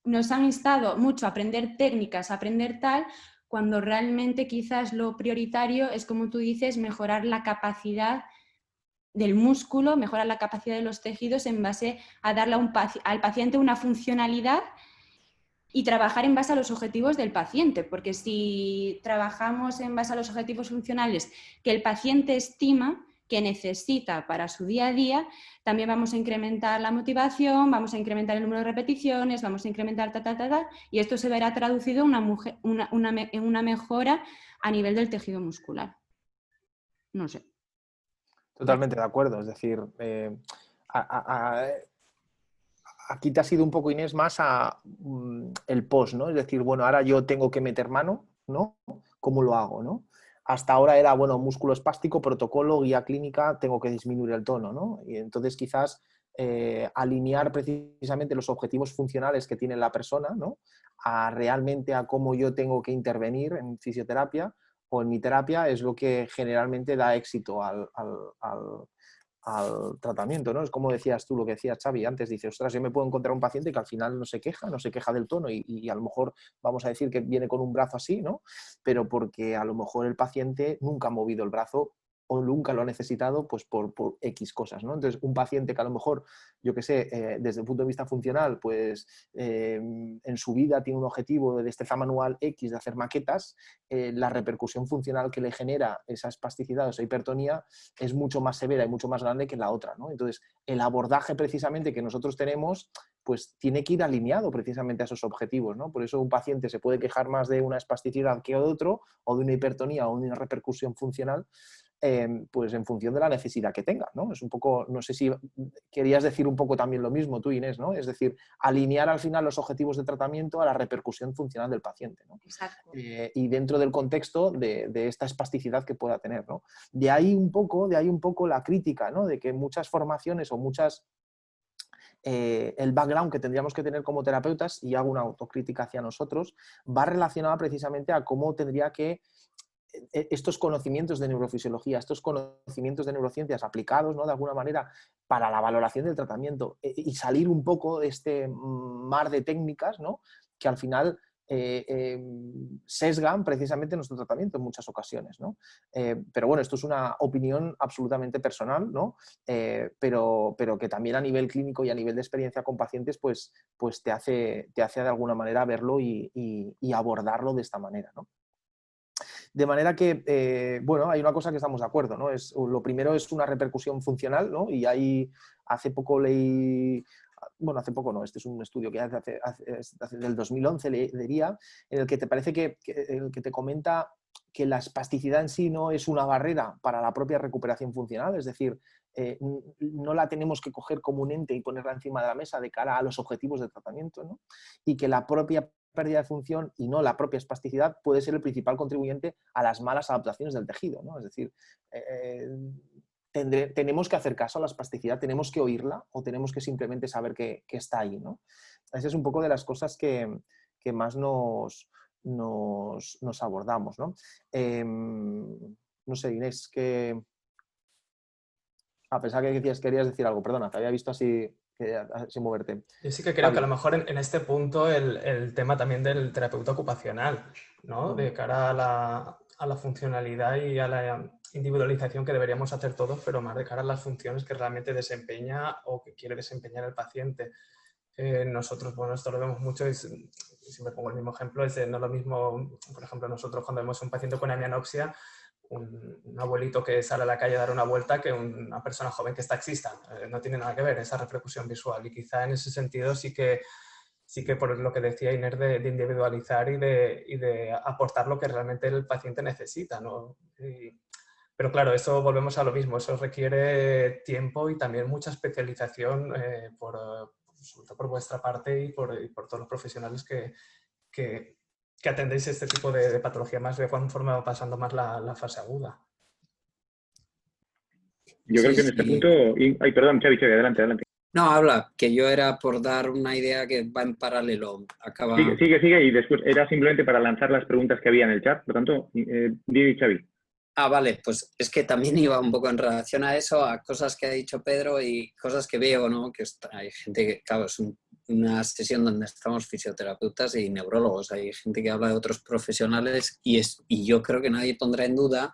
nos han instado mucho a aprender técnicas, a aprender tal, cuando realmente quizás lo prioritario es, como tú dices, mejorar la capacidad del músculo, mejorar la capacidad de los tejidos en base a darle al paciente una funcionalidad y trabajar en base a los objetivos del paciente, porque si trabajamos en base a los objetivos funcionales que el paciente estima que necesita para su día a día, también vamos a incrementar la motivación, vamos a incrementar el número de repeticiones, vamos a incrementar y esto se verá traducido en una mejora a nivel del tejido muscular. No sé. Totalmente de acuerdo, es decir, aquí te ha sido un poco, Inés, más el post, ¿no? Es decir, bueno, ahora yo tengo que meter mano, ¿no? ¿Cómo lo hago, no? Hasta ahora era, bueno, músculo espástico, protocolo, guía clínica, tengo que disminuir el tono, ¿no? Y entonces quizás alinear precisamente los objetivos funcionales que tiene la persona, ¿no?, a realmente a cómo yo tengo que intervenir en fisioterapia o en mi terapia es lo que generalmente da éxito al tratamiento, ¿no? Es como decías tú, lo que decías Xavi antes, dice, ostras, yo me puedo encontrar un paciente que al final no se queja del tono y a lo mejor vamos a decir que viene con un brazo así, ¿no? Pero porque a lo mejor el paciente nunca ha movido el brazo o nunca lo ha necesitado, pues por X cosas, ¿no? Entonces, un paciente que a lo mejor, yo qué sé, desde el punto de vista funcional, pues en su vida tiene un objetivo de destreza manual X, de hacer maquetas, la repercusión funcional que le genera esa espasticidad o esa hipertonía es mucho más severa y mucho más grande que la otra, ¿no? Entonces, el abordaje precisamente que nosotros tenemos, pues tiene que ir alineado precisamente a esos objetivos, ¿no? Por eso un paciente se puede quejar más de una espasticidad que de otro, o de una hipertonía o de una repercusión funcional, pues en función de la necesidad que tenga, ¿no? Es un poco, no sé si querías decir un poco también lo mismo tú, Inés, ¿no? Es decir, alinear al final los objetivos de tratamiento a la repercusión funcional del paciente, ¿no? Exacto. Y dentro del contexto de esta espasticidad que pueda tener, ¿no? De ahí un poco la crítica, ¿no? De que muchas formaciones o muchas... el background que tendríamos que tener como terapeutas, y hago una autocrítica hacia nosotros, va relacionada precisamente a cómo tendría que estos conocimientos de neurofisiología, estos conocimientos de neurociencias aplicados, ¿no?, de alguna manera para la valoración del tratamiento y salir un poco de este mar de técnicas, ¿no?, que al final sesgan precisamente nuestro tratamiento en muchas ocasiones, ¿no? Pero bueno, esto es una opinión absolutamente personal, ¿no? Pero que también a nivel clínico y a nivel de experiencia con pacientes, pues te hace de alguna manera verlo y abordarlo de esta manera, ¿no? De manera que, bueno, hay una cosa que estamos de acuerdo, ¿no? Lo primero es una repercusión funcional, ¿no? Y ahí hace poco leí, bueno, hace poco no, este es un estudio que hace del 2011, leería, en el que te parece el que te comenta que la espasticidad en sí no es una barrera para la propia recuperación funcional, es decir, no la tenemos que coger como un ente y ponerla encima de la mesa de cara a los objetivos de tratamiento, ¿no? Y que la propia pérdida de función y no la propia espasticidad puede ser el principal contribuyente a las malas adaptaciones del tejido, ¿no? Es decir, tenemos que hacer caso a la espasticidad, tenemos que oírla o tenemos que simplemente saber que está ahí, ¿no? Esa es un poco de las cosas que más nos abordamos, ¿no? No sé, Inés, que... A pesar que querías decir algo, perdona, te había visto así sin moverte. Yo sí que creo que a lo mejor en este punto el tema también del terapeuta ocupacional, ¿no? De cara a la funcionalidad y a la individualización que deberíamos hacer todos, pero más de cara a las funciones que realmente desempeña o que quiere desempeñar el paciente. Nosotros, bueno, esto lo vemos mucho y siempre pongo el mismo ejemplo, es no lo mismo, por ejemplo, nosotros cuando vemos un paciente con hemianopsia, un abuelito que sale a la calle a dar una vuelta que una persona joven que es taxista. No tiene nada que ver esa repercusión visual y quizá en ese sentido sí que por lo que decía Inés de individualizar y de aportar lo que realmente el paciente necesita, ¿no? Pero claro, eso volvemos a lo mismo, eso requiere tiempo y también mucha especialización sobre todo por vuestra parte y por todos los profesionales que atendéis este tipo de patología más de conforme va pasando más la fase aguda. Yo creo que en este punto... Ay, perdón, Xavi, adelante. No, habla, que yo era por dar una idea que va en paralelo. Acaba... Sigue, y después era simplemente para lanzar las preguntas que había en el chat. Por tanto, di, Xavi. Vale, pues es que también iba un poco en relación a eso, a cosas que ha dicho Pedro y cosas que veo, ¿no? Que hay gente que, claro, es una sesión donde estamos fisioterapeutas y neurólogos, hay gente que habla de otros profesionales y yo creo que nadie pondrá en duda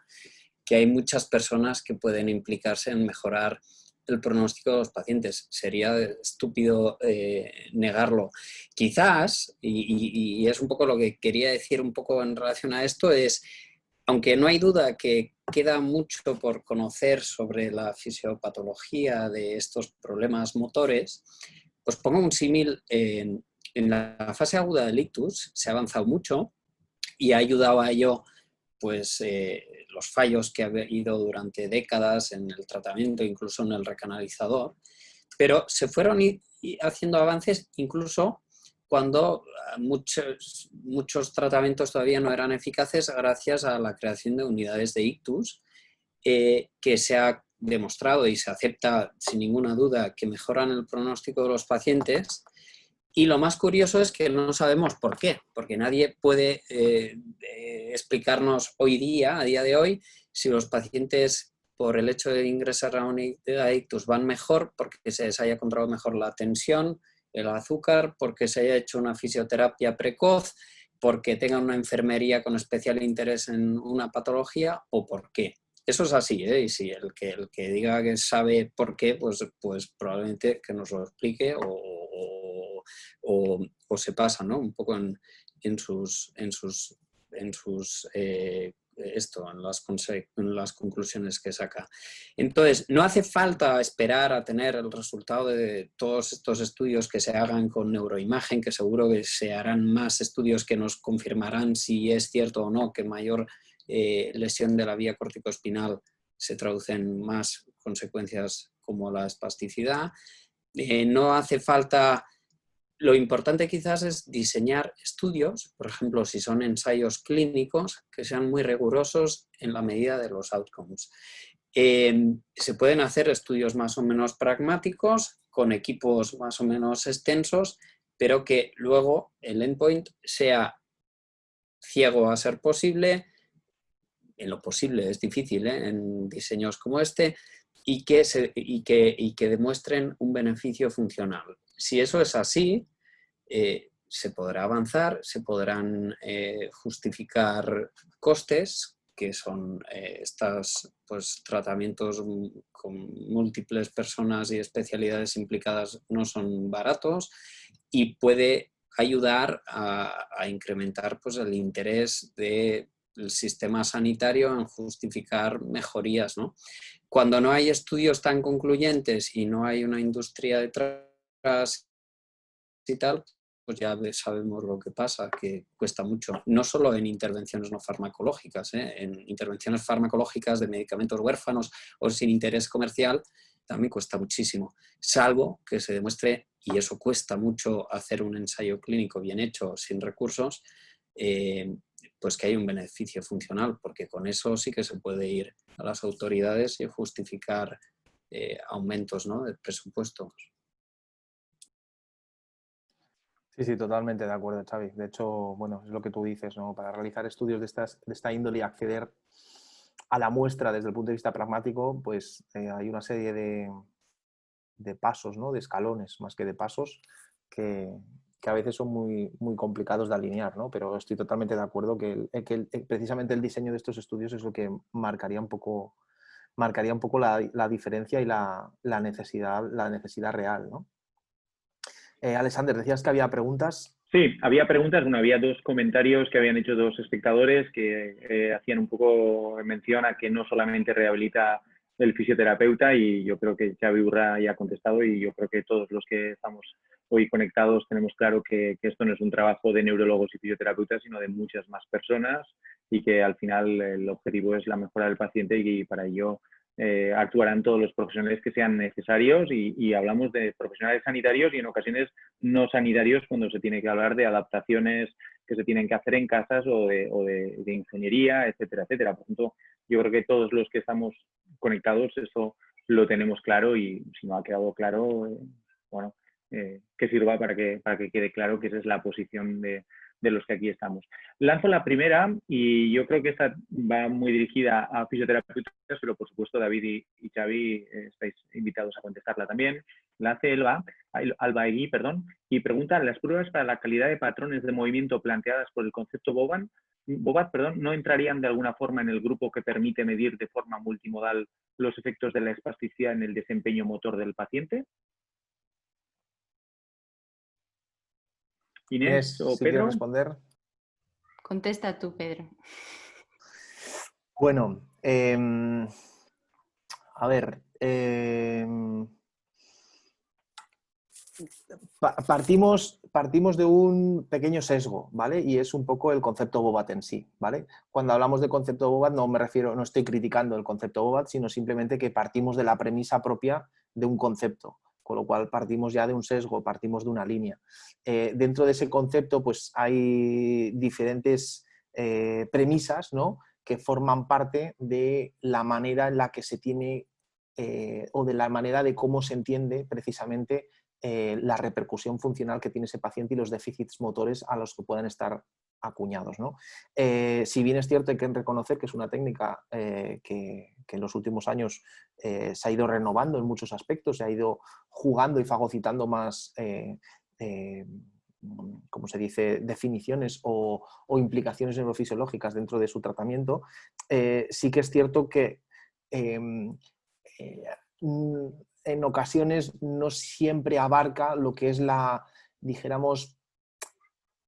que hay muchas personas que pueden implicarse en mejorar el pronóstico de los pacientes. Sería estúpido negarlo. Quizás, y es un poco lo que quería decir un poco en relación a esto, es, aunque no hay duda que queda mucho por conocer sobre la fisiopatología de estos problemas motores, os pongo un símil. En la fase aguda del ictus se ha avanzado mucho y ha ayudado a ello pues, los fallos que ha habido durante décadas en el tratamiento, incluso en el recanalizador, pero se fueron haciendo avances incluso cuando muchos tratamientos todavía no eran eficaces gracias a la creación de unidades de ictus, que se ha demostrado y se acepta sin ninguna duda que mejoran el pronóstico de los pacientes. Y lo más curioso es que no sabemos por qué, porque nadie puede explicarnos hoy día, a día de hoy, si los pacientes por el hecho de ingresar a una unidad de ictus van mejor porque se les haya controlado mejor la tensión, el azúcar, porque se haya hecho una fisioterapia precoz, porque tengan una enfermería con especial interés en una patología o por qué. Eso es así, ¿eh? Y si el que diga que sabe por qué, pues probablemente que nos lo explique o se pasa, ¿no? Un poco en las conclusiones que saca. Entonces, no hace falta esperar a tener el resultado de todos estos estudios que se hagan con neuroimagen, que seguro que se harán más estudios que nos confirmarán si es cierto o no que mayor lesión de la vía corticoespinal se traduce en más consecuencias como la espasticidad. No hace falta... Lo importante quizás es diseñar estudios, por ejemplo, si son ensayos clínicos, que sean muy rigurosos en la medida de los outcomes. Se pueden hacer estudios más o menos pragmáticos, con equipos más o menos extensos, pero que luego el endpoint sea ciego a ser posible, en lo posible es difícil, en diseños como este, y que demuestren un beneficio funcional. Si eso es así, se podrá avanzar, se podrán justificar costes, que son estos pues, tratamientos con múltiples personas y especialidades implicadas, no son baratos, y puede ayudar a incrementar pues, el interés del sistema sanitario en justificar mejorías, ¿no? Cuando no hay estudios tan concluyentes y no hay una industria detrás y tal, pues ya sabemos lo que pasa, que cuesta mucho. No solo en intervenciones no farmacológicas, en intervenciones farmacológicas de medicamentos huérfanos o sin interés comercial, también cuesta muchísimo, salvo que se demuestre, y eso cuesta mucho hacer un ensayo clínico bien hecho, sin recursos, pues que hay un beneficio funcional, porque con eso sí que se puede ir a las autoridades y justificar aumentos, ¿no?, de presupuestos. Sí, sí, totalmente de acuerdo, Xavi. De hecho, bueno, es lo que tú dices, ¿no? Para realizar estudios de esta índole y acceder a la muestra desde el punto de vista pragmático, pues hay una serie de pasos, ¿no? De escalones, más que de pasos, que a veces son muy, muy complicados de alinear, ¿no? Pero estoy totalmente de acuerdo que precisamente el diseño de estos estudios es lo que marcaría un poco la diferencia y la necesidad real, ¿no? Alexander, decías que había preguntas. Sí, había preguntas. Bueno, había dos comentarios que habían hecho dos espectadores que hacían un poco mención a que no solamente rehabilita el fisioterapeuta, y yo creo que Xavi Urra ya ha contestado, y yo creo que todos los que estamos hoy conectados tenemos claro que esto no es un trabajo de neurólogos y fisioterapeutas, sino de muchas más personas, y que al final el objetivo es la mejora del paciente, y para ello actuarán todos los profesionales que sean necesarios, y hablamos de profesionales sanitarios y en ocasiones no sanitarios cuando se tiene que hablar de adaptaciones que se tienen que hacer en casas o de ingeniería, etcétera, etcétera. Por tanto, yo creo que todos los que estamos conectados eso lo tenemos claro, y si no ha quedado claro, bueno, que sirva para que quede claro que esa es la posición de los que aquí estamos. Lanzo la primera, y yo creo que esta va muy dirigida a fisioterapeutas, pero por supuesto David y Xavi estáis invitados a contestarla también. La hace Alba Egui, y pregunta: ¿las pruebas para la calidad de patrones de movimiento planteadas por el concepto Bobat, no entrarían de alguna forma en el grupo que permite medir de forma multimodal los efectos de la espasticidad en el desempeño motor del paciente? Inés o si Pedro. quieres responder. Contesta tú, Pedro. Bueno, a ver, partimos de un pequeño sesgo, ¿vale? Y es un poco el concepto Bobat en sí, ¿vale? Cuando hablamos de concepto Bobat no estoy criticando el concepto Bobat, sino simplemente que partimos de la premisa propia de un concepto, con lo cual partimos ya de un sesgo, partimos de una línea. Dentro de ese concepto, pues hay diferentes premisas, ¿no?, que forman parte de la manera en la que se tiene o de la manera de cómo se entiende precisamente la repercusión funcional que tiene ese paciente y los déficits motores a los que puedan estar acuñados, ¿no? Si bien es cierto, hay que reconocer que es una técnica que en los últimos años se ha ido renovando en muchos aspectos, se ha ido jugando y fagocitando más, como se dice, definiciones o implicaciones neurofisiológicas dentro de su tratamiento, sí que es cierto que en ocasiones no siempre abarca lo que es dijéramos,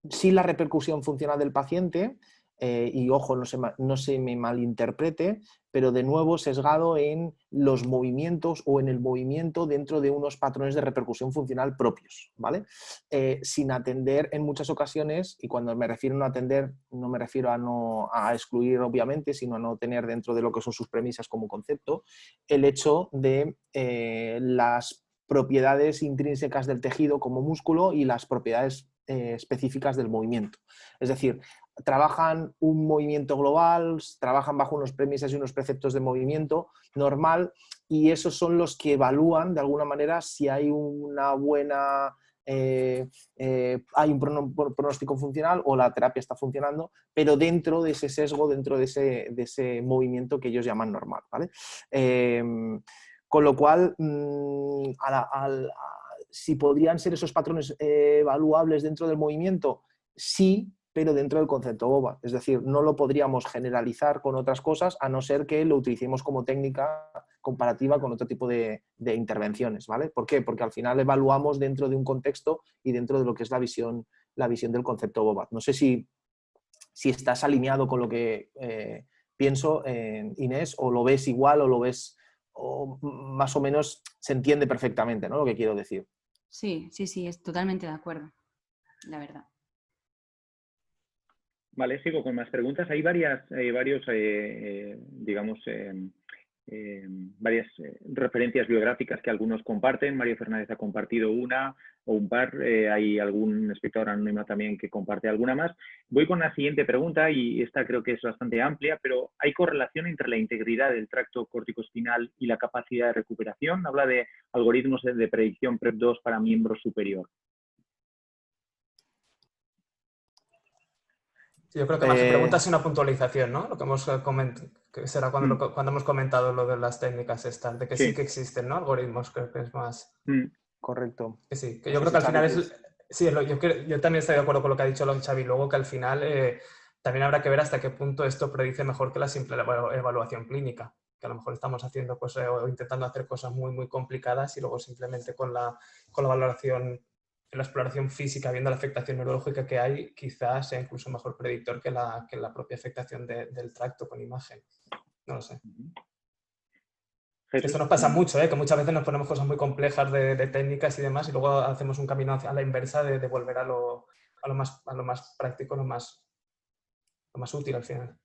sí la repercusión funcional del paciente, y ojo, no se me malinterprete, pero de nuevo sesgado en los movimientos o en el movimiento dentro de unos patrones de repercusión funcional propios, ¿vale? Sin atender en muchas ocasiones, y cuando me refiero a no atender, no me refiero a excluir obviamente, sino a no tener dentro de lo que son sus premisas como concepto, el hecho de las propiedades intrínsecas del tejido como músculo y las propiedades específicas del movimiento. Es decir, trabajan un movimiento global, trabajan bajo unos premisas y unos preceptos de movimiento normal, y esos son los que evalúan de alguna manera si hay una buena... hay un pronóstico funcional o la terapia está funcionando, pero dentro de ese sesgo, dentro de ese movimiento que ellos llaman normal, ¿vale? Con lo cual, si podrían ser esos patrones evaluables dentro del movimiento, sí, pero dentro del concepto Bobat. Es decir, no lo podríamos generalizar con otras cosas, a no ser que lo utilicemos como técnica comparativa con otro tipo de intervenciones, ¿vale? ¿Por qué? Porque al final evaluamos dentro de un contexto y dentro de lo que es la visión del concepto Bobat. No sé si estás alineado con lo que pienso, Inés, o lo ves igual, o lo ves, o más o menos se entiende perfectamente, ¿no?, lo que quiero decir. Sí, es totalmente de acuerdo. la verdad. Vale, sigo con más preguntas. Hay varias referencias biográficas que algunos comparten. Mario Fernández ha compartido una o un par. Hay algún espectador anónimo también que comparte alguna más. Voy con la siguiente pregunta y esta creo que es bastante amplia, pero ¿hay correlación entre la integridad del tracto córtico-espinal y la capacidad de recuperación? Habla de algoritmos de predicción PREP2 para miembro superior. Sí, yo creo que más que preguntas es una puntualización, ¿no? Lo que hemos comentado, que será cuando hemos comentado lo de las técnicas estas, de que sí que existen, ¿no? Algoritmos, creo que es más... Correcto. Que sí, que yo creo que al final es... Sí, yo también estoy de acuerdo con lo que ha dicho Xavi, luego que al final también habrá que ver hasta qué punto esto predice mejor que la simple evaluación clínica, que a lo mejor estamos haciendo cosas o intentando hacer cosas muy, muy complicadas y luego simplemente con la valoración, la exploración física, viendo la afectación neurológica que hay, quizás sea incluso mejor predictor que la propia afectación del tracto con imagen. No lo sé. Esto nos pasa mucho, que muchas veces nos ponemos cosas muy complejas de técnicas y demás y luego hacemos un camino hacia la inversa de volver a lo más práctico, lo más útil al final.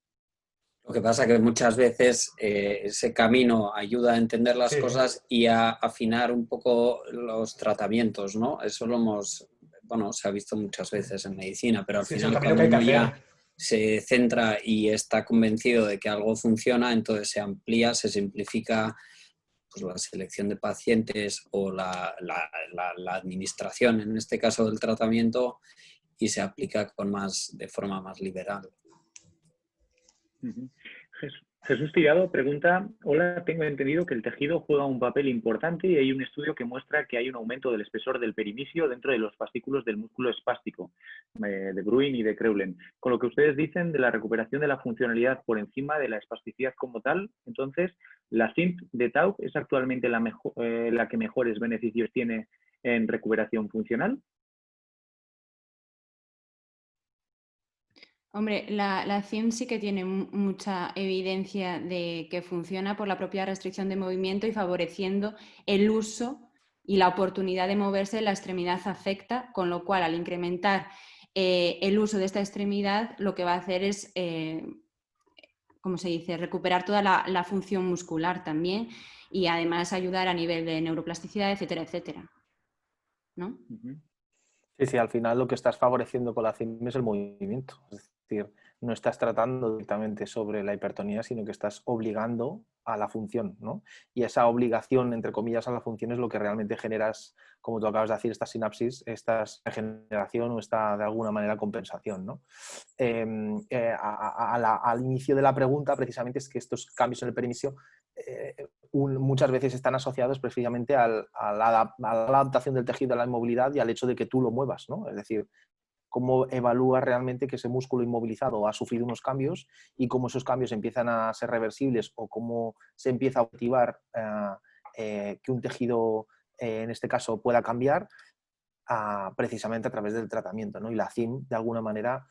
Lo que pasa es que muchas veces ese camino ayuda a entender las cosas y a afinar un poco los tratamientos, ¿no? Eso se ha visto muchas veces en medicina, pero al final cuando uno ya se centra y está convencido de que algo funciona, entonces se amplía, se simplifica pues, la selección de pacientes o la administración, en este caso del tratamiento, y se aplica de forma más liberal. Jesús Tirado pregunta: hola, tengo entendido que el tejido juega un papel importante y hay un estudio que muestra que hay un aumento del espesor del perimisio dentro de los fascículos del músculo espástico, de Bruin y de Creulen. Con lo que ustedes dicen de la recuperación de la funcionalidad por encima de la espasticidad como tal, entonces, ¿la CIMP de Tau es actualmente la que mejores beneficios tiene en recuperación funcional? Hombre, la CIM sí que tiene mucha evidencia de que funciona por la propia restricción de movimiento y favoreciendo el uso y la oportunidad de moverse en la extremidad afecta, con lo cual al incrementar el uso de esta extremidad lo que va a hacer es, ¿cómo se dice?, recuperar toda la función muscular también y además ayudar a nivel de neuroplasticidad, etcétera, etcétera. ¿No? Sí, al final lo que estás favoreciendo con la CIM es el movimiento. Es decir, no estás tratando directamente sobre la hipertonía, sino que estás obligando a la función, ¿no? Y esa obligación, entre comillas, a la función es lo que realmente generas, como tú acabas de decir, esta sinapsis, esta regeneración o esta, de alguna manera, compensación, ¿no? Al inicio de la pregunta, precisamente, es que estos cambios en el perimisio muchas veces están asociados precisamente a la adaptación del tejido a la inmovilidad y al hecho de que tú lo muevas, ¿no? Es decir, cómo evalúas realmente que ese músculo inmovilizado ha sufrido unos cambios y cómo esos cambios empiezan a ser reversibles o cómo se empieza a activar que un tejido, en este caso, pueda cambiar precisamente a través del tratamiento, ¿no? Y la CIM, de alguna manera,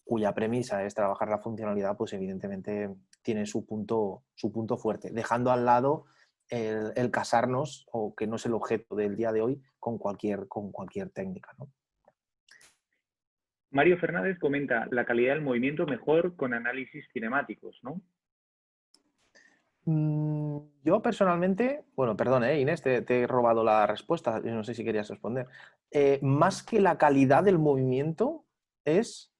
cuya premisa es trabajar la funcionalidad, pues evidentemente tiene su punto fuerte, dejando al lado el casarnos, o que no es el objeto del día de hoy, con cualquier técnica, ¿no? Mario Fernández comenta: la calidad del movimiento mejor con análisis cinemáticos, ¿no? Yo personalmente, bueno, perdón, Inés, te he robado la respuesta, yo no sé si querías responder. Más que la calidad del movimiento es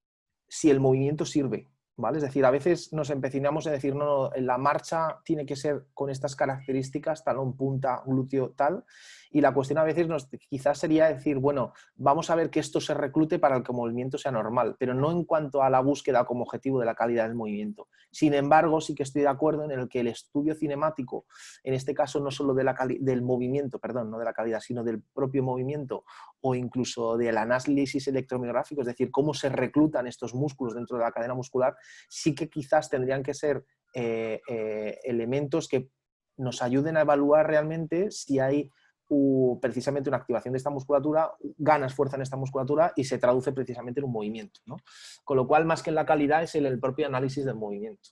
si el movimiento sirve, ¿vale? Es decir, a veces nos empecinamos en decir, no, la marcha tiene que ser con estas características, talón, punta, glúteo, tal, y la cuestión a veces quizás sería decir, bueno, vamos a ver que esto se reclute para que el movimiento sea normal, pero no en cuanto a la búsqueda como objetivo de la calidad del movimiento. Sin embargo, sí que estoy de acuerdo en el que el estudio cinemático, en este caso no solo del movimiento, perdón, no de la calidad, sino del propio movimiento, o incluso del análisis electromiográfico, es decir, cómo se reclutan estos músculos dentro de la cadena muscular, sí que quizás tendrían que ser elementos que nos ayuden a evaluar realmente si hay precisamente una activación de esta musculatura, ganas fuerza en esta musculatura y se traduce precisamente en un movimiento, ¿no? Con lo cual, más que en la calidad, es el propio análisis del movimiento.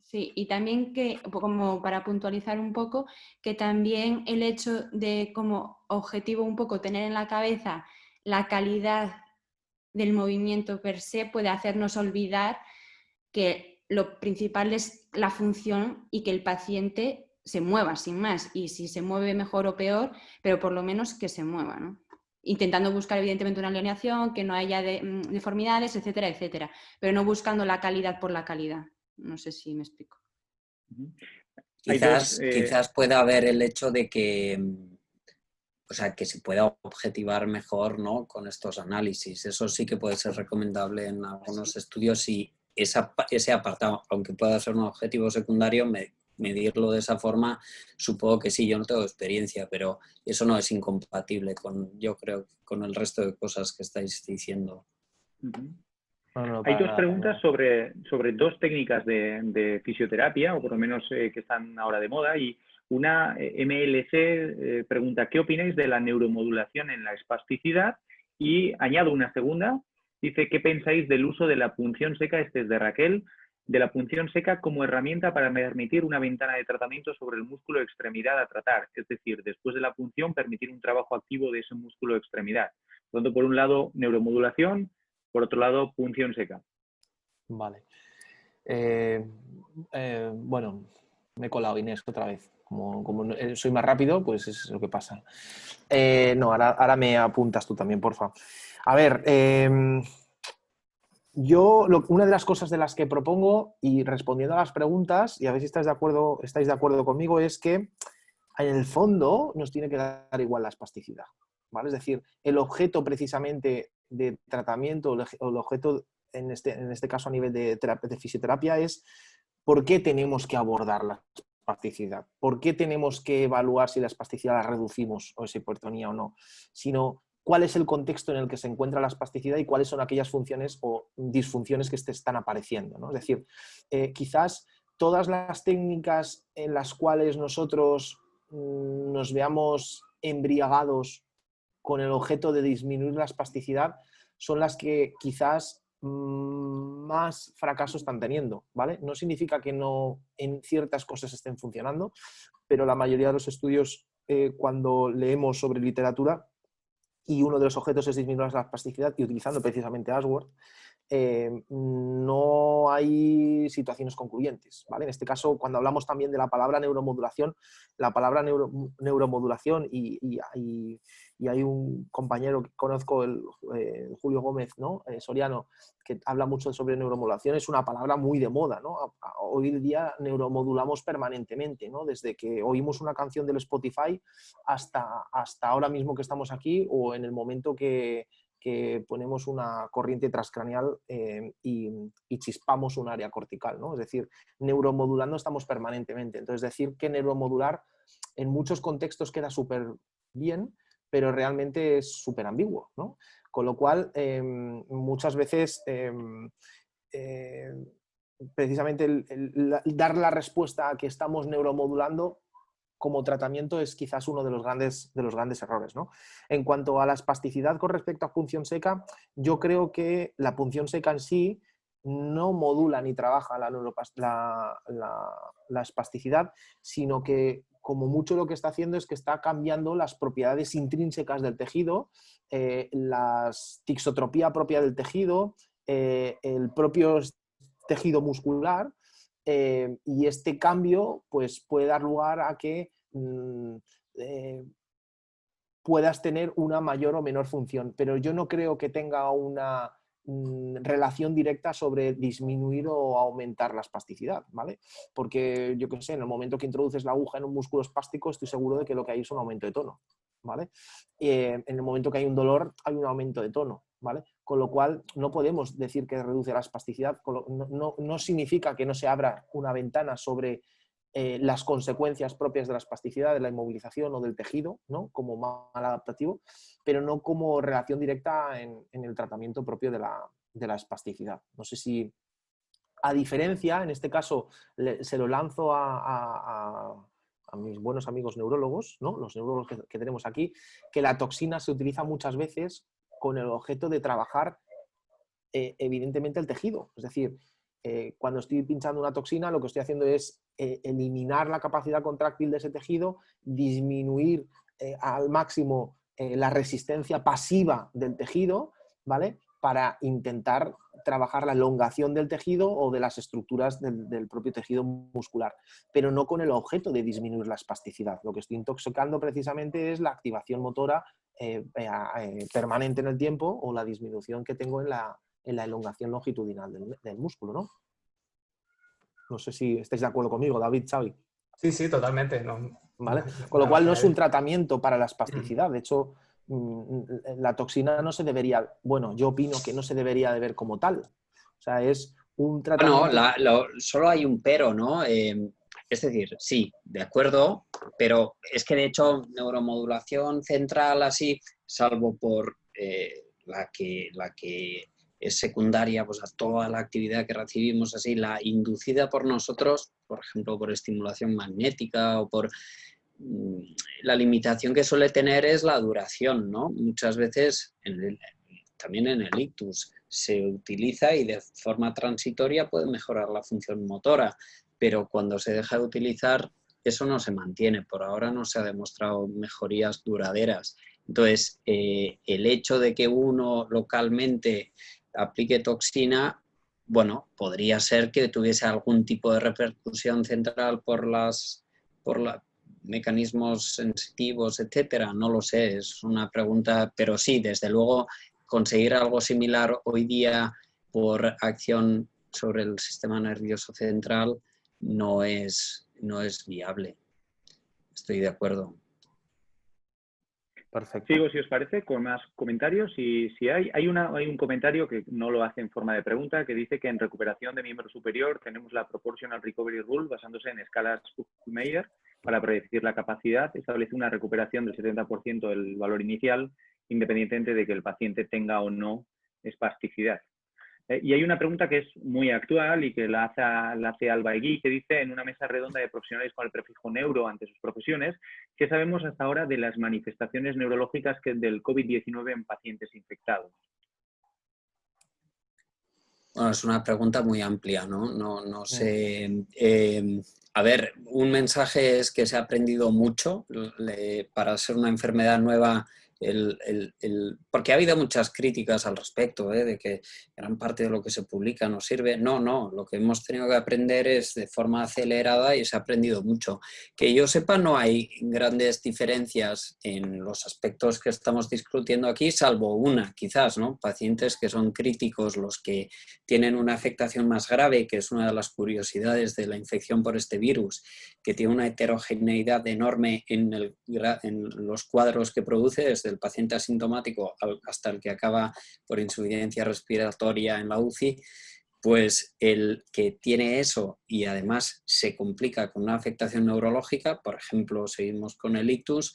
Sí, y también que, como para puntualizar un poco, que también el hecho de como objetivo un poco tener en la cabeza la calidad del movimiento per se puede hacernos olvidar que lo principal es la función y que el paciente se mueva, sin más. Y si se mueve mejor o peor, pero por lo menos que se mueva, ¿no? Intentando buscar evidentemente una alineación, que no haya deformidades, etcétera, etcétera. Pero no buscando la calidad por la calidad. No sé si me explico. Quizás pueda haber el hecho de que, o sea, que se pueda objetivar mejor, ¿no?, con estos análisis. Eso sí que puede ser recomendable en algunos estudios y ese apartado, aunque pueda ser un objetivo secundario, medirlo de esa forma, supongo que sí. Yo no tengo experiencia, pero eso no es incompatible con, yo creo, con el resto de cosas que estáis diciendo. Hay dos preguntas sobre dos técnicas de fisioterapia, o por lo menos que están ahora de moda, y una MLC pregunta: ¿qué opináis de la neuromodulación en la espasticidad? Y añado una segunda, dice: ¿qué pensáis del uso de la punción seca? Este es de Raquel, de la punción seca como herramienta para permitir una ventana de tratamiento sobre el músculo de extremidad a tratar, es decir, después de la punción permitir un trabajo activo de ese músculo de extremidad. Por lo tanto, por un lado, neuromodulación, por otro lado, punción seca. Vale. Bueno, me he colado, Inés, otra vez. Como soy más rápido, pues es lo que pasa. No, ahora me apuntas tú también, porfa. A ver, una de las cosas de las que propongo, y respondiendo a las preguntas, y a ver si estáis de acuerdo conmigo, es que en el fondo nos tiene que dar igual la espasticidad, ¿vale? Es decir, el objeto precisamente de tratamiento, o el objeto en este caso a nivel de fisioterapia, es por qué tenemos que abordar la espasticidad, por qué tenemos que evaluar si la espasticidad la reducimos o esa hipertonía o no, sino cuál es el contexto en el que se encuentra la espasticidad y cuáles son aquellas funciones o disfunciones que están apareciendo, ¿no? Es decir, quizás todas las técnicas en las cuales nosotros nos veamos embriagados con el objeto de disminuir la espasticidad son las que quizás más fracaso están teniendo, ¿vale? No significa que no en ciertas cosas estén funcionando, pero la mayoría de los estudios, cuando leemos sobre literatura, y uno de los objetos es disminuir la espasticidad, y utilizando precisamente Ashworth, no hay situaciones concluyentes, ¿vale? En este caso, cuando hablamos también de la palabra neuromodulación, la palabra neuromodulación, y hay un compañero que conozco, Julio Gómez, ¿no? Soriano, que habla mucho sobre neuromodulación, es una palabra muy de moda, ¿no? Hoy en día neuromodulamos permanentemente, ¿no? Desde que oímos una canción del Spotify hasta ahora mismo que estamos aquí, o en el momento que ponemos una corriente transcraneal y chispamos un área cortical, ¿no? Es decir, neuromodulando estamos permanentemente. Entonces, decir que neuromodular en muchos contextos queda súper bien, pero realmente es súper ambiguo, ¿no? Con lo cual, muchas veces, precisamente el dar la respuesta a que estamos neuromodulando como tratamiento es quizás uno de los grandes errores, ¿no? En cuanto a la espasticidad con respecto a punción seca, yo creo que la punción seca en sí no modula ni trabaja la espasticidad, sino que como mucho lo que está haciendo es que está cambiando las propiedades intrínsecas del tejido, la tixotropía propia del tejido, el propio tejido muscular, y este cambio pues, puede dar lugar a que puedas tener una mayor o menor función, pero yo no creo que tenga una relación directa sobre disminuir o aumentar la espasticidad, ¿vale? Porque yo qué sé, en el momento que introduces la aguja en un músculo espástico, estoy seguro de que lo que hay es un aumento de tono, ¿vale? En el momento que hay un dolor, hay un aumento de tono, ¿vale? Con lo cual no podemos decir que reduce la espasticidad, no significa que no se abra una ventana sobre las consecuencias propias de la espasticidad, de la inmovilización o del tejido, ¿no? Como mal adaptativo, pero no como relación directa en el tratamiento propio de la espasticidad. No sé si, a diferencia, en este caso se lo lanzo a mis buenos amigos neurólogos, ¿no? Los neurólogos que tenemos aquí, que la toxina se utiliza muchas veces con el objeto de trabajar evidentemente el tejido. Es decir, cuando estoy pinchando una toxina, lo que estoy haciendo es eliminar la capacidad contráctil de ese tejido, disminuir al máximo la resistencia pasiva del tejido, ¿vale? Para intentar trabajar la elongación del tejido o de las estructuras del propio tejido muscular, pero no con el objeto de disminuir la espasticidad. Lo que estoy intoxicando precisamente es la activación motora permanente en el tiempo o la disminución que tengo en la elongación longitudinal del músculo, ¿no? No sé si estáis de acuerdo conmigo, David, Xavi. Sí, sí, totalmente. No, ¿Vale? no, Con lo nada cual que no es un añadir. tratamiento para la espasticidad. De hecho, la toxina no se debería, bueno, yo opino que no se debería de ver como tal. O sea, es un Bueno, tratamiento... solo hay un pero, ¿no? Es decir, sí, de acuerdo, pero es que de hecho neuromodulación central así, salvo por la que es secundaria pues, a toda la actividad que recibimos así, la inducida por nosotros, por ejemplo, por estimulación magnética o por... La limitación que suele tener es la duración, ¿no? Muchas veces también en el ictus se utiliza y de forma transitoria puede mejorar la función motora, pero cuando se deja de utilizar eso no se mantiene. Por ahora no se ha demostrado mejorías duraderas. Entonces, el hecho de que uno localmente aplique toxina, bueno, podría ser que tuviese algún tipo de repercusión central por mecanismos sensitivos, etcétera. No lo sé, es una pregunta, pero sí, desde luego conseguir algo similar hoy día por acción sobre el sistema nervioso central no es viable. Estoy de acuerdo. Perfecto. Sigo, si os parece, con más comentarios. Si hay un comentario que no lo hace en forma de pregunta, que dice que en recuperación de miembro superior tenemos la Proportional Recovery Rule basándose en escalas Meyer para predecir la capacidad. Establece una recuperación del 70% del valor inicial, independientemente de que el paciente tenga o no espasticidad. Y hay una pregunta que es muy actual y que la hace Alba Egui, que dice, en una mesa redonda de profesionales con el prefijo neuro ante sus profesiones, ¿qué sabemos hasta ahora de las manifestaciones neurológicas del COVID-19 en pacientes infectados? Bueno, es una pregunta muy amplia, ¿no? No sé. A ver, un mensaje es que se ha aprendido mucho para ser una enfermedad nueva, porque ha habido muchas críticas al respecto, de que gran parte de lo que se publica no sirve. No, lo que hemos tenido que aprender es de forma acelerada y se ha aprendido mucho. Que yo sepa, no hay grandes diferencias en los aspectos que estamos discutiendo aquí, salvo una, quizás, ¿no? Pacientes que son críticos, los que tienen una afectación más grave, que es una de las curiosidades de la infección por este virus, que tiene una heterogeneidad enorme en los cuadros que produce, desde el paciente asintomático hasta el que acaba por insuficiencia respiratoria en la UCI, pues el que tiene eso y además se complica con una afectación neurológica, por ejemplo, seguimos con el ictus,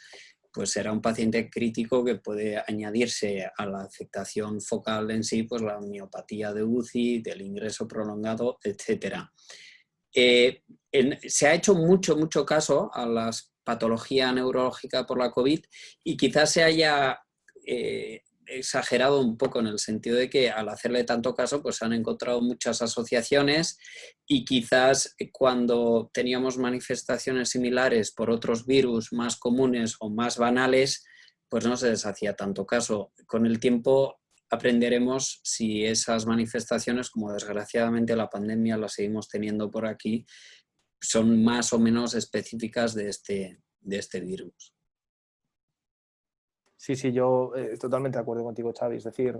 pues será un paciente crítico que puede añadirse a la afectación focal en sí, pues la miopatía de UCI, del ingreso prolongado, etc. Se ha hecho mucho caso a la patología neurológica por la COVID y quizás se haya exagerado un poco en el sentido de que al hacerle tanto caso pues se han encontrado muchas asociaciones y quizás cuando teníamos manifestaciones similares por otros virus más comunes o más banales pues no se les hacía tanto caso. Con el tiempo aprenderemos si esas manifestaciones, como desgraciadamente la pandemia la seguimos teniendo por aquí, son más o menos específicas de este virus. Sí, yo totalmente de acuerdo contigo, Xavi. Es decir,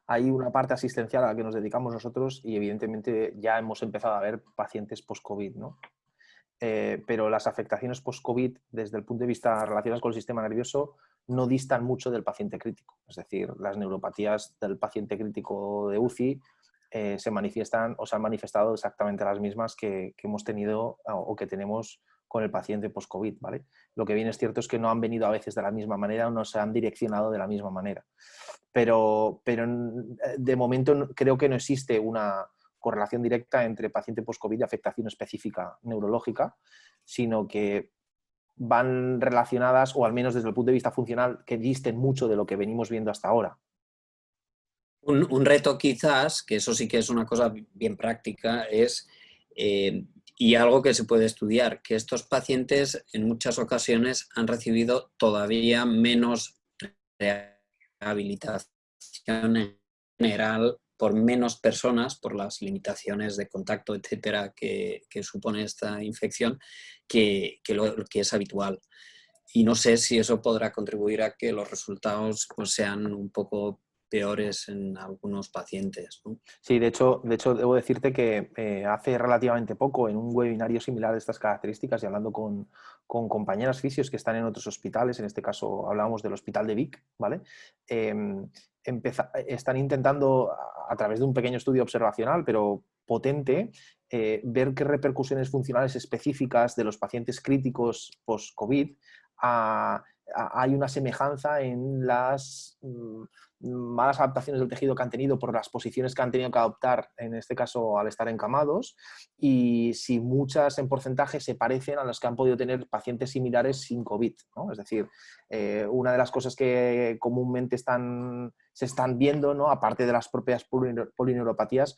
hay una parte asistencial a la que nos dedicamos nosotros y evidentemente ya hemos empezado a ver pacientes post-COVID, ¿no? Pero las afectaciones post-COVID, desde el punto de vista relacionadas con el sistema nervioso, no distan mucho del paciente crítico. Es decir, las neuropatías del paciente crítico de UCI se manifiestan o se han manifestado exactamente las mismas que hemos tenido o que tenemos con el paciente post-COVID, ¿vale? Lo que bien es cierto es que no han venido a veces de la misma manera o no se han direccionado de la misma manera. Pero de momento creo que no existe una correlación directa entre paciente post-COVID y afectación específica neurológica, sino que van relacionadas, o al menos desde el punto de vista funcional, que disten mucho de lo que venimos viendo hasta ahora. Un reto quizás, que eso sí que es una cosa bien práctica, es Y algo que se puede estudiar, que estos pacientes en muchas ocasiones han recibido todavía menos rehabilitación en general por menos personas, por las limitaciones de contacto, etcétera, que supone esta infección, que lo que es habitual. Y no sé si eso podrá contribuir a que los resultados pues, sean un poco peores en algunos pacientes, ¿no? Sí, de hecho debo decirte que hace relativamente poco, en un webinario similar de estas características y hablando con compañeras fisios que están en otros hospitales, en este caso hablábamos del Hospital de Vic, ¿vale? Están intentando, a través de un pequeño estudio observacional, pero potente, ver qué repercusiones funcionales específicas de los pacientes críticos post-COVID hay una semejanza en las malas adaptaciones del tejido que han tenido por las posiciones que han tenido que adoptar, en este caso al estar encamados, y si muchas en porcentaje se parecen a las que han podido tener pacientes similares sin COVID, ¿no? Es decir, una de las cosas que comúnmente se están viendo, ¿no? Aparte de las propias polineuropatías,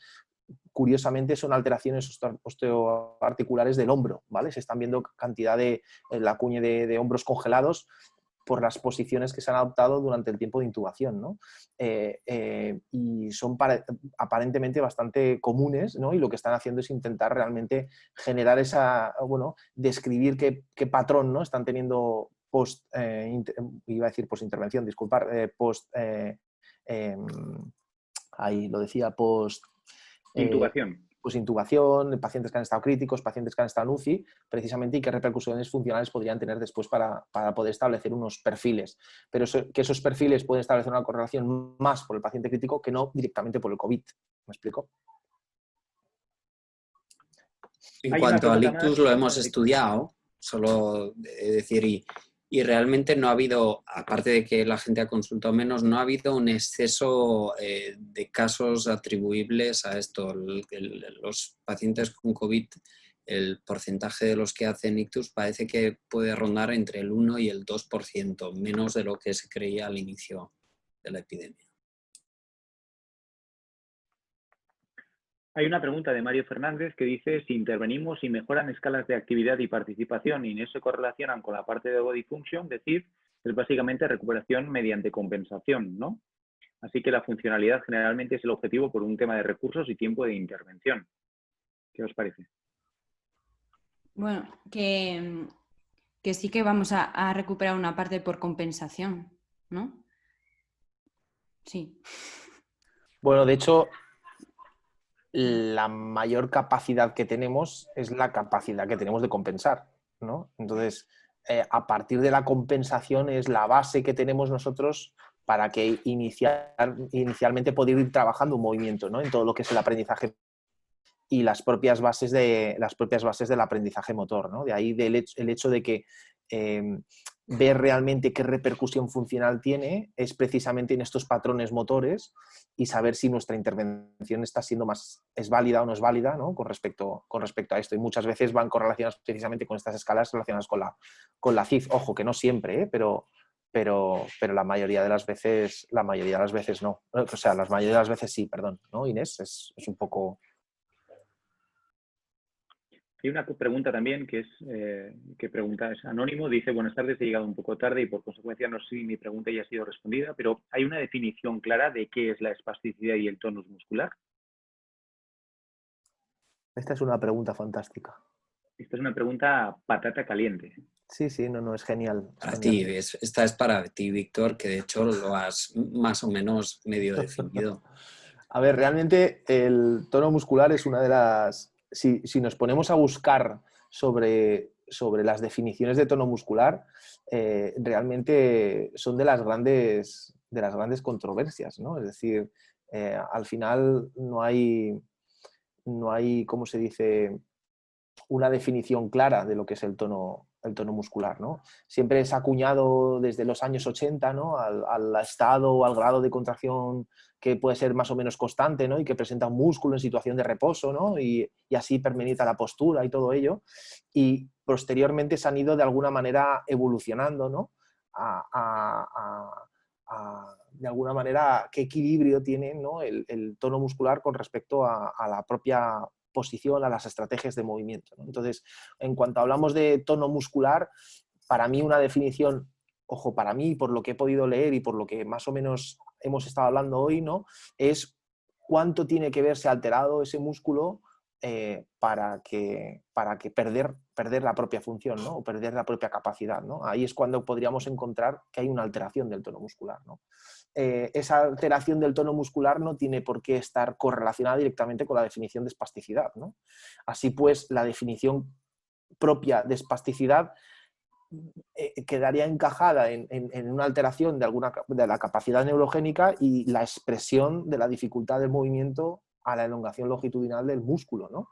curiosamente son alteraciones osteoarticulares del hombro, ¿vale? Se están viendo cantidad de la cuña de hombros congelados por las posiciones que se han adoptado durante el tiempo de intubación, ¿no? Y son aparentemente bastante comunes, ¿no? Y lo que están haciendo es intentar realmente generar describir qué patrón, ¿no? Están teniendo iba a decir post-intervención, disculpar, ahí lo decía, Intubación. Pues intubación, pacientes que han estado críticos, pacientes que han estado en UCI, precisamente, y qué repercusiones funcionales podrían tener después para poder establecer unos perfiles. Pero que esos perfiles pueden establecer una correlación más por el paciente crítico que no directamente por el COVID. ¿Me explico? En cuanto al ictus lo hemos estudiado, solo decir, y realmente no ha habido, aparte de que la gente ha consultado menos, no ha habido un exceso de casos atribuibles a esto. Los pacientes con COVID, el porcentaje de los que hacen ictus parece que puede rondar entre el 1 y el 2%, menos de lo que se creía al inicio de la epidemia. Hay una pregunta de Mario Fernández que dice si intervenimos y mejoran escalas de actividad y participación y en eso se correlacionan con la parte de body function, decir, es básicamente recuperación mediante compensación, ¿no? Así que la funcionalidad generalmente es el objetivo por un tema de recursos y tiempo de intervención. ¿Qué os parece? Bueno, que sí que vamos a recuperar una parte por compensación, ¿no? Sí. Bueno, de hecho, la mayor capacidad que tenemos es la capacidad que tenemos de compensar, ¿no? Entonces, a partir de la compensación es la base que tenemos nosotros para que inicialmente poder ir trabajando un movimiento, ¿no? En todo lo que es el aprendizaje y las propias bases del aprendizaje motor, ¿no? De ahí el hecho de que ver realmente qué repercusión funcional tiene es precisamente en estos patrones motores y saber si nuestra intervención es válida o no es válida, ¿no? con respecto a esto. Y muchas veces van correlacionadas precisamente con estas escalas relacionadas con la CIF. Ojo, que no siempre, pero la mayoría de las veces no. O sea, la mayoría de las veces sí, perdón, ¿no, Inés? Es un poco... Hay una pregunta también que es anónimo. Dice, buenas tardes, he llegado un poco tarde y por consecuencia no sé si mi pregunta ya ha sido respondida, pero ¿hay una definición clara de qué es la espasticidad y el tonus muscular? Esta es una pregunta fantástica. Esta es una pregunta patata caliente. Sí, no, es genial. Para ti, esta es para ti, Víctor, que de hecho lo has más o menos medio definido. A ver, realmente el tono muscular es una de las... Si nos ponemos a buscar sobre las definiciones de tono muscular, realmente son de las grandes controversias, ¿no? Es decir, al final no hay, ¿cómo se dice?, una definición clara de lo que es el tono muscular, ¿no? Siempre es acuñado desde los años 80, ¿no? al estado o al grado de contracción que puede ser más o menos constante, ¿no? Y que presenta un músculo en situación de reposo, ¿no? Y así permite la postura y todo ello. Y posteriormente se han ido de alguna manera evolucionando, ¿no? De alguna manera, qué equilibrio tiene, ¿no? el tono muscular con respecto a la propia exposición, a las estrategias de movimiento, ¿no? Entonces, en cuanto hablamos de tono muscular, para mí una definición, ojo, para mí, por lo que he podido leer y por lo que más o menos hemos estado hablando hoy, ¿no? Es cuánto tiene que verse alterado ese músculo para que perder la propia función, ¿no? O perder la propia capacidad, ¿no? Ahí es cuando podríamos encontrar que hay una alteración del tono muscular, ¿no? Esa alteración del tono muscular no tiene por qué estar correlacionada directamente con la definición de espasticidad, ¿no? Así pues, la definición propia de espasticidad quedaría encajada en una alteración de la capacidad neurogénica y la expresión de la dificultad del movimiento a la elongación longitudinal del músculo, ¿no?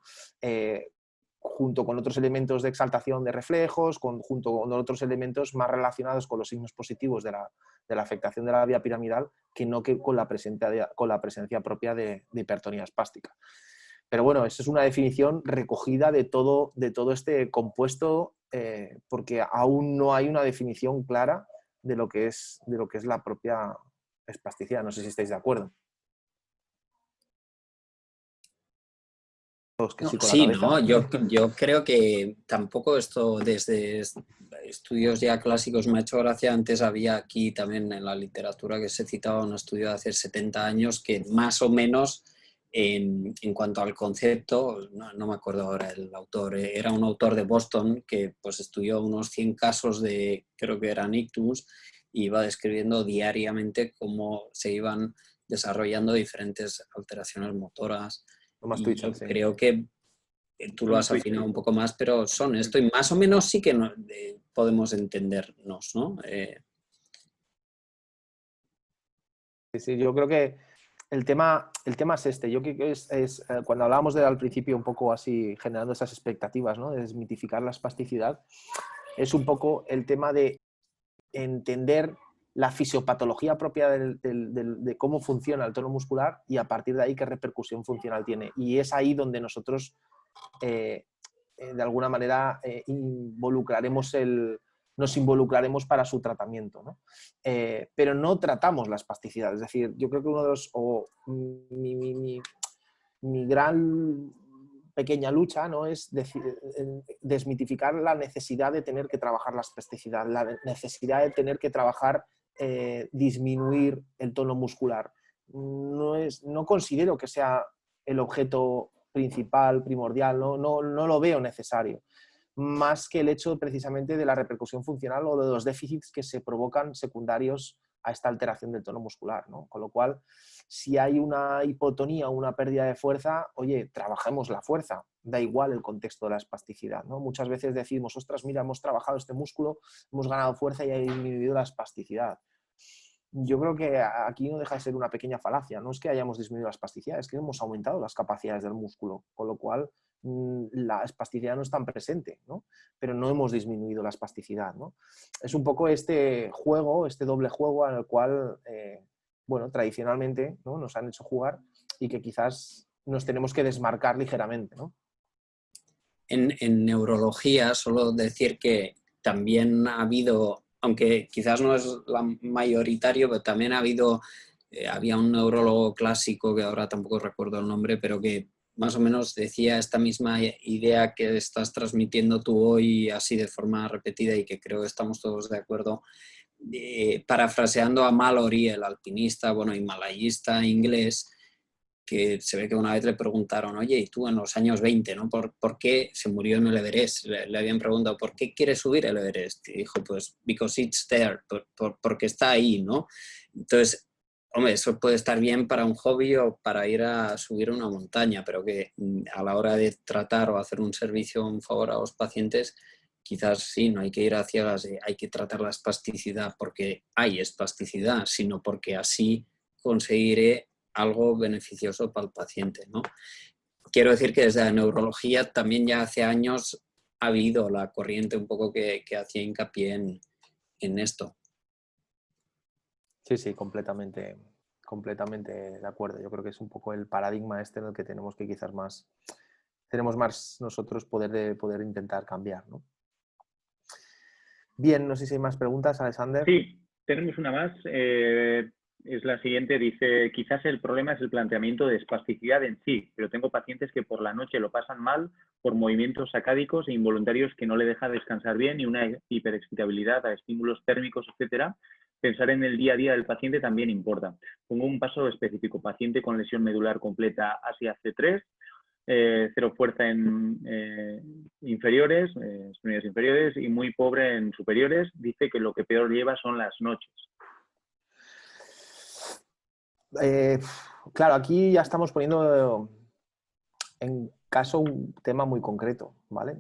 Junto con otros elementos de exaltación de reflejos, junto con otros elementos más relacionados con los signos positivos de la afectación de la vía piramidal, que no que con la presencia propia de hipertonía espástica. Pero bueno, esa es una definición recogida de todo este compuesto, porque aún no hay una definición clara de lo que es la propia espasticidad. No sé si estáis de acuerdo. No, sí, no, yo creo que tampoco esto desde estudios ya clásicos me ha hecho gracia. Antes había aquí también en la literatura que se citaba un estudio de hace 70 años que más o menos en cuanto al concepto, no me acuerdo ahora el autor, era un autor de Boston que pues estudió unos 100 casos de, creo que eran ictus, y iba describiendo diariamente cómo se iban desarrollando diferentes alteraciones motoras. Y yo creo que tú lo has afinado un poco más, pero son esto, y más o menos sí que podemos entendernos, ¿no? Sí, yo creo que el tema es este. Yo creo que es cuando hablábamos al principio un poco así, generando esas expectativas, ¿no? De desmitificar la espasticidad, es un poco el tema de entender la fisiopatología propia de cómo funciona el tono muscular y a partir de ahí qué repercusión funcional tiene. Y es ahí donde nosotros, de alguna manera, nos involucraremos para su tratamiento, ¿no? Pero no tratamos la espasticidad. Es decir, yo creo que uno de los... mi gran pequeña lucha, ¿no? Es desmitificar la necesidad de tener que trabajar la espasticidad, la necesidad de tener que trabajar disminuir el tono muscular. No considero que sea el objeto principal, primordial, no lo veo necesario, más que el hecho precisamente de la repercusión funcional o de los déficits que se provocan secundarios a esta alteración del tono muscular, ¿no? Con lo cual, si hay una hipotonía o una pérdida de fuerza, oye, trabajemos la fuerza, da igual el contexto de la espasticidad, ¿no? Muchas veces decimos, ostras, mira, hemos trabajado este músculo, hemos ganado fuerza y ha disminuido la espasticidad. Yo creo que aquí no deja de ser una pequeña falacia. No es que hayamos disminuido la espasticidad, es que hemos aumentado las capacidades del músculo, con lo cual la espasticidad no es tan presente, ¿no? Pero no hemos disminuido la espasticidad, ¿no? Es un poco este juego, este doble juego en el cual, bueno, tradicionalmente, ¿no? Nos han hecho jugar y que quizás nos tenemos que desmarcar ligeramente, ¿no? En neurología, solo decir que también ha habido, aunque quizás no es la mayoritario, pero también había un neurólogo clásico, que ahora tampoco recuerdo el nombre, pero que más o menos decía esta misma idea que estás transmitiendo tú hoy así de forma repetida y que creo que estamos todos de acuerdo, parafraseando a Mallory, el alpinista, bueno, himalayista inglés, que se ve que una vez le preguntaron, oye, y tú en los años 20, ¿no? ¿Por qué se murió en el Everest? Le habían preguntado, ¿por qué quieres subir el Everest? Y dijo, pues, because it's there, porque está ahí, ¿no? Entonces, hombre, eso puede estar bien para un hobby o para ir a subir una montaña, pero que a la hora de tratar o hacer un servicio, un favor a los pacientes, quizás sí, no hay que ir a ciegas, hay que tratar la espasticidad porque hay espasticidad, sino porque así conseguiré algo beneficioso para el paciente, ¿no? Quiero decir que desde la neurología también ya hace años ha habido la corriente un poco que hacía hincapié en esto. Sí, completamente de acuerdo. Yo creo que es un poco el paradigma este en el que tenemos que quizás tenemos más nosotros poder intentar cambiar, ¿no? Bien, no sé si hay más preguntas, Alexander. Sí, tenemos una más. es la siguiente, dice, quizás el problema es el planteamiento de espasticidad en sí, pero tengo pacientes que por la noche lo pasan mal por movimientos sacádicos e involuntarios que no le deja descansar bien y una hiperexcitabilidad a estímulos térmicos, etcétera. Pensar en el día a día del paciente también importa. Pongo un paso específico, paciente con lesión medular completa Asia C3, cero fuerza en inferiores, extremidades inferiores y muy pobre en superiores. Dice que lo que peor lleva son las noches. Claro, aquí ya estamos poniendo en caso un tema muy concreto, ¿vale?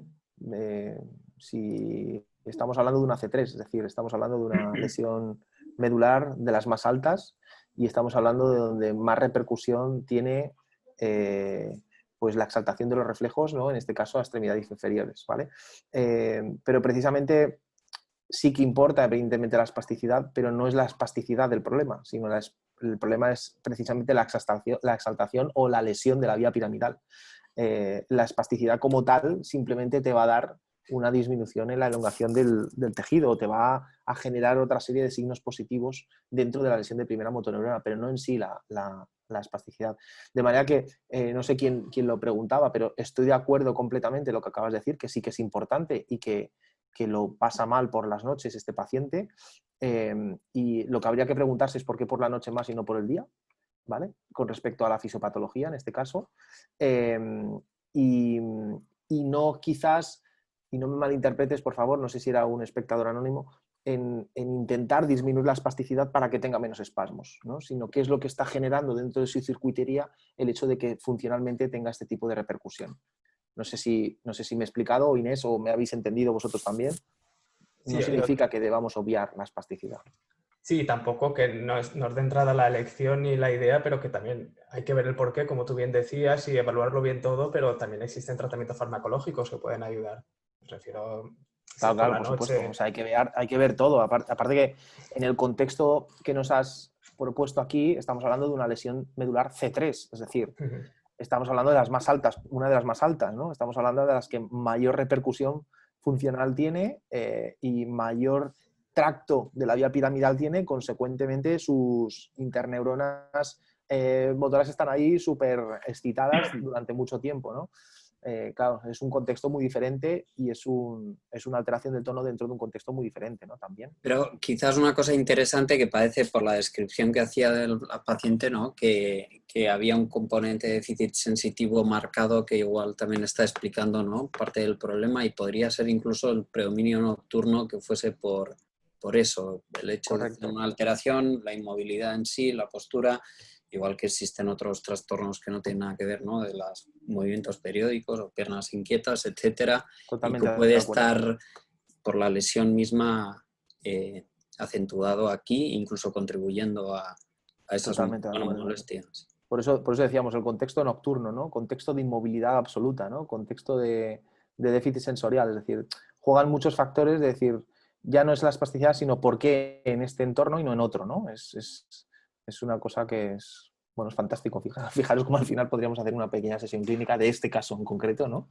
Si estamos hablando de una C3, es decir, estamos hablando de una lesión medular de las más altas y estamos hablando de donde más repercusión tiene pues la exaltación de los reflejos, ¿no? En este caso a extremidades inferiores, ¿vale? Pero precisamente sí que importa evidentemente la espasticidad, pero no es la espasticidad del problema, sino el problema es precisamente la exaltación o la lesión de la vía piramidal. La espasticidad como tal simplemente te va a dar una disminución en la elongación del tejido o te va a generar otra serie de signos positivos dentro de la lesión de primera motoneurona, pero no en sí la espasticidad. De manera que, no sé quién lo preguntaba, pero estoy de acuerdo completamente en lo que acabas de decir, que sí que es importante y que lo pasa mal por las noches este paciente. Y lo que habría que preguntarse es por qué por la noche más y no por el día, ¿vale? Con respecto a la fisiopatología en este caso. Y no quizás, y no me malinterpretes por favor, no sé si era un espectador anónimo, en intentar disminuir la espasticidad para que tenga menos espasmos, ¿no? Sino qué es lo que está generando dentro de su circuitería el hecho de que funcionalmente tenga este tipo de repercusión. No sé si me he explicado, Inés, o me habéis entendido vosotros también. No Sí, significa que debamos obviar la espasticidad. sí, tampoco que no es de entrada la elección ni la idea, pero que también hay que ver el porqué, como tú bien decías, y evaluarlo bien todo, pero también existen tratamientos farmacológicos que pueden ayudar. Me refiero, si Claro, es por claro, la por noche. supuesto. O sea, hay que ver todo. Aparte que en el contexto que nos has propuesto aquí, estamos hablando de una lesión medular C3, es decir, estamos hablando de las más altas, una de las más altas, ¿no? Estamos hablando de las que mayor repercusión funcional tiene y mayor tracto de la vía piramidal tiene, consecuentemente sus interneuronas motoras están ahí súper excitadas durante mucho tiempo, ¿no? Claro, es un contexto muy diferente y es una alteración del tono dentro de un contexto muy diferente, ¿no? También. Pero quizás una cosa interesante que parece por la descripción que hacía del paciente, ¿no? Que había un componente de déficit sensitivo marcado que igual también está explicando, ¿no? Parte del problema y podría ser incluso el predominio nocturno que fuese por eso, el hecho de tener una alteración, la inmovilidad en sí, la postura, igual que existen otros trastornos que no tienen nada que ver, ¿no? De los movimientos periódicos o piernas inquietas, etcétera, Totalmente y que puede de acuerdo. estar por la lesión misma acentuado aquí, incluso contribuyendo a esas molestias. Por eso decíamos el contexto nocturno, ¿no? Contexto de inmovilidad absoluta, ¿no? Contexto de déficit sensorial, es decir, juegan muchos factores de decir, ya no es la espasticidad, sino por qué en este entorno y no en otro, ¿no? Es una cosa que es, bueno, es fantástico. Fijaros cómo al final podríamos hacer una pequeña sesión clínica de este caso en concreto, ¿no?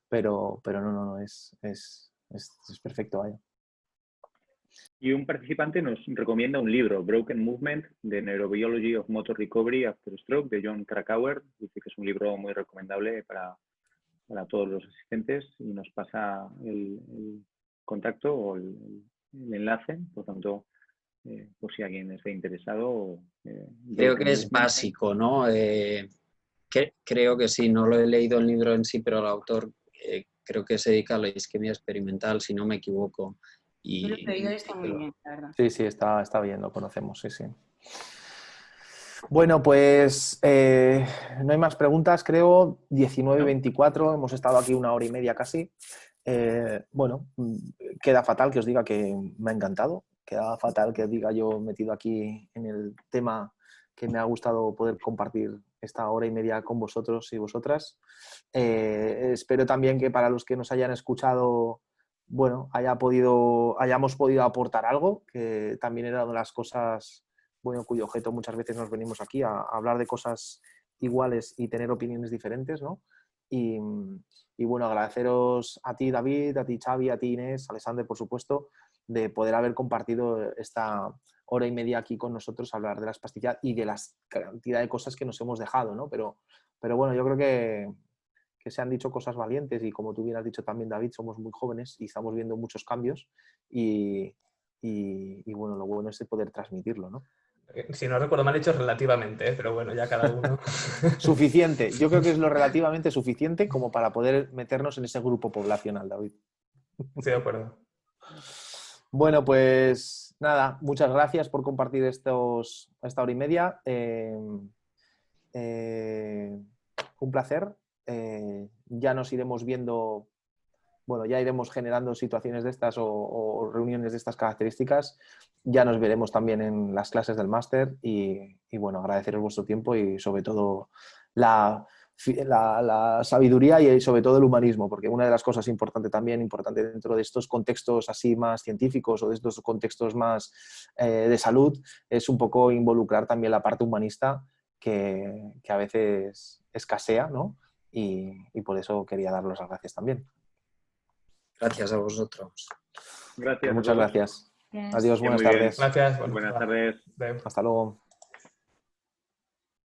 Pero no, es perfecto, vaya. Y un participante nos recomienda un libro, Broken Movement, The Neurobiology of Motor Recovery After Stroke, de John Krakauer. Dice que es un libro muy recomendable para todos los asistentes y nos pasa el contacto o el enlace. Por tanto, por si alguien está interesado. Creo que es básico, ¿no? Creo que sí, no lo he leído el libro en sí, pero el autor creo que se dedica a la isquemia experimental, si no me equivoco. Yo lo he leído, está muy bien, la verdad. Sí, está bien, lo conocemos, sí. Bueno, pues no hay más preguntas, creo. 19:24, hemos estado aquí 1 hora y media casi. Bueno, queda fatal que os diga que me ha encantado. Queda fatal que os diga yo metido aquí en el tema que me ha gustado poder compartir esta 1 hora y media con vosotros y vosotras. Espero también que para los que nos hayan escuchado, bueno, hayamos podido aportar algo, que también era una de las cosas, bueno, cuyo objeto muchas veces nos venimos aquí a hablar de cosas iguales y tener opiniones diferentes, ¿no? Y bueno, agradeceros a ti, David, a ti, Xavi, a ti, Inés, a Alexander, por supuesto, de poder haber compartido esta hora y media aquí con nosotros, hablar de la espasticidad y de la cantidad de cosas que nos hemos dejado, ¿no? Pero bueno, yo creo que se han dicho cosas valientes y como tú bien has dicho también, David, somos muy jóvenes y estamos viendo muchos cambios y bueno, lo bueno es poder transmitirlo, ¿no? Si no recuerdo mal, he dicho relativamente, pero bueno, ya cada uno. Suficiente. Yo creo que es lo relativamente suficiente como para poder meternos en ese grupo poblacional, David. Estoy de acuerdo. Bueno, pues nada, muchas gracias por compartir esta hora y media. Un placer. Ya nos iremos viendo, bueno, ya iremos generando situaciones de estas o reuniones de estas características. Ya nos veremos también en las clases del máster y bueno, agradeceros vuestro tiempo y sobre todo la sabiduría y sobre todo el humanismo, porque una de las cosas importante dentro de estos contextos así más científicos o de estos contextos más de salud es un poco involucrar también la parte humanista que a veces escasea, ¿no? Y por eso quería daros las gracias también. Gracias a vosotros. Gracias. Pues muchas gracias. Gracias. Adiós, buenas Muy bien. tardes. Gracias. Buenas tardes. Adeu. Hasta luego.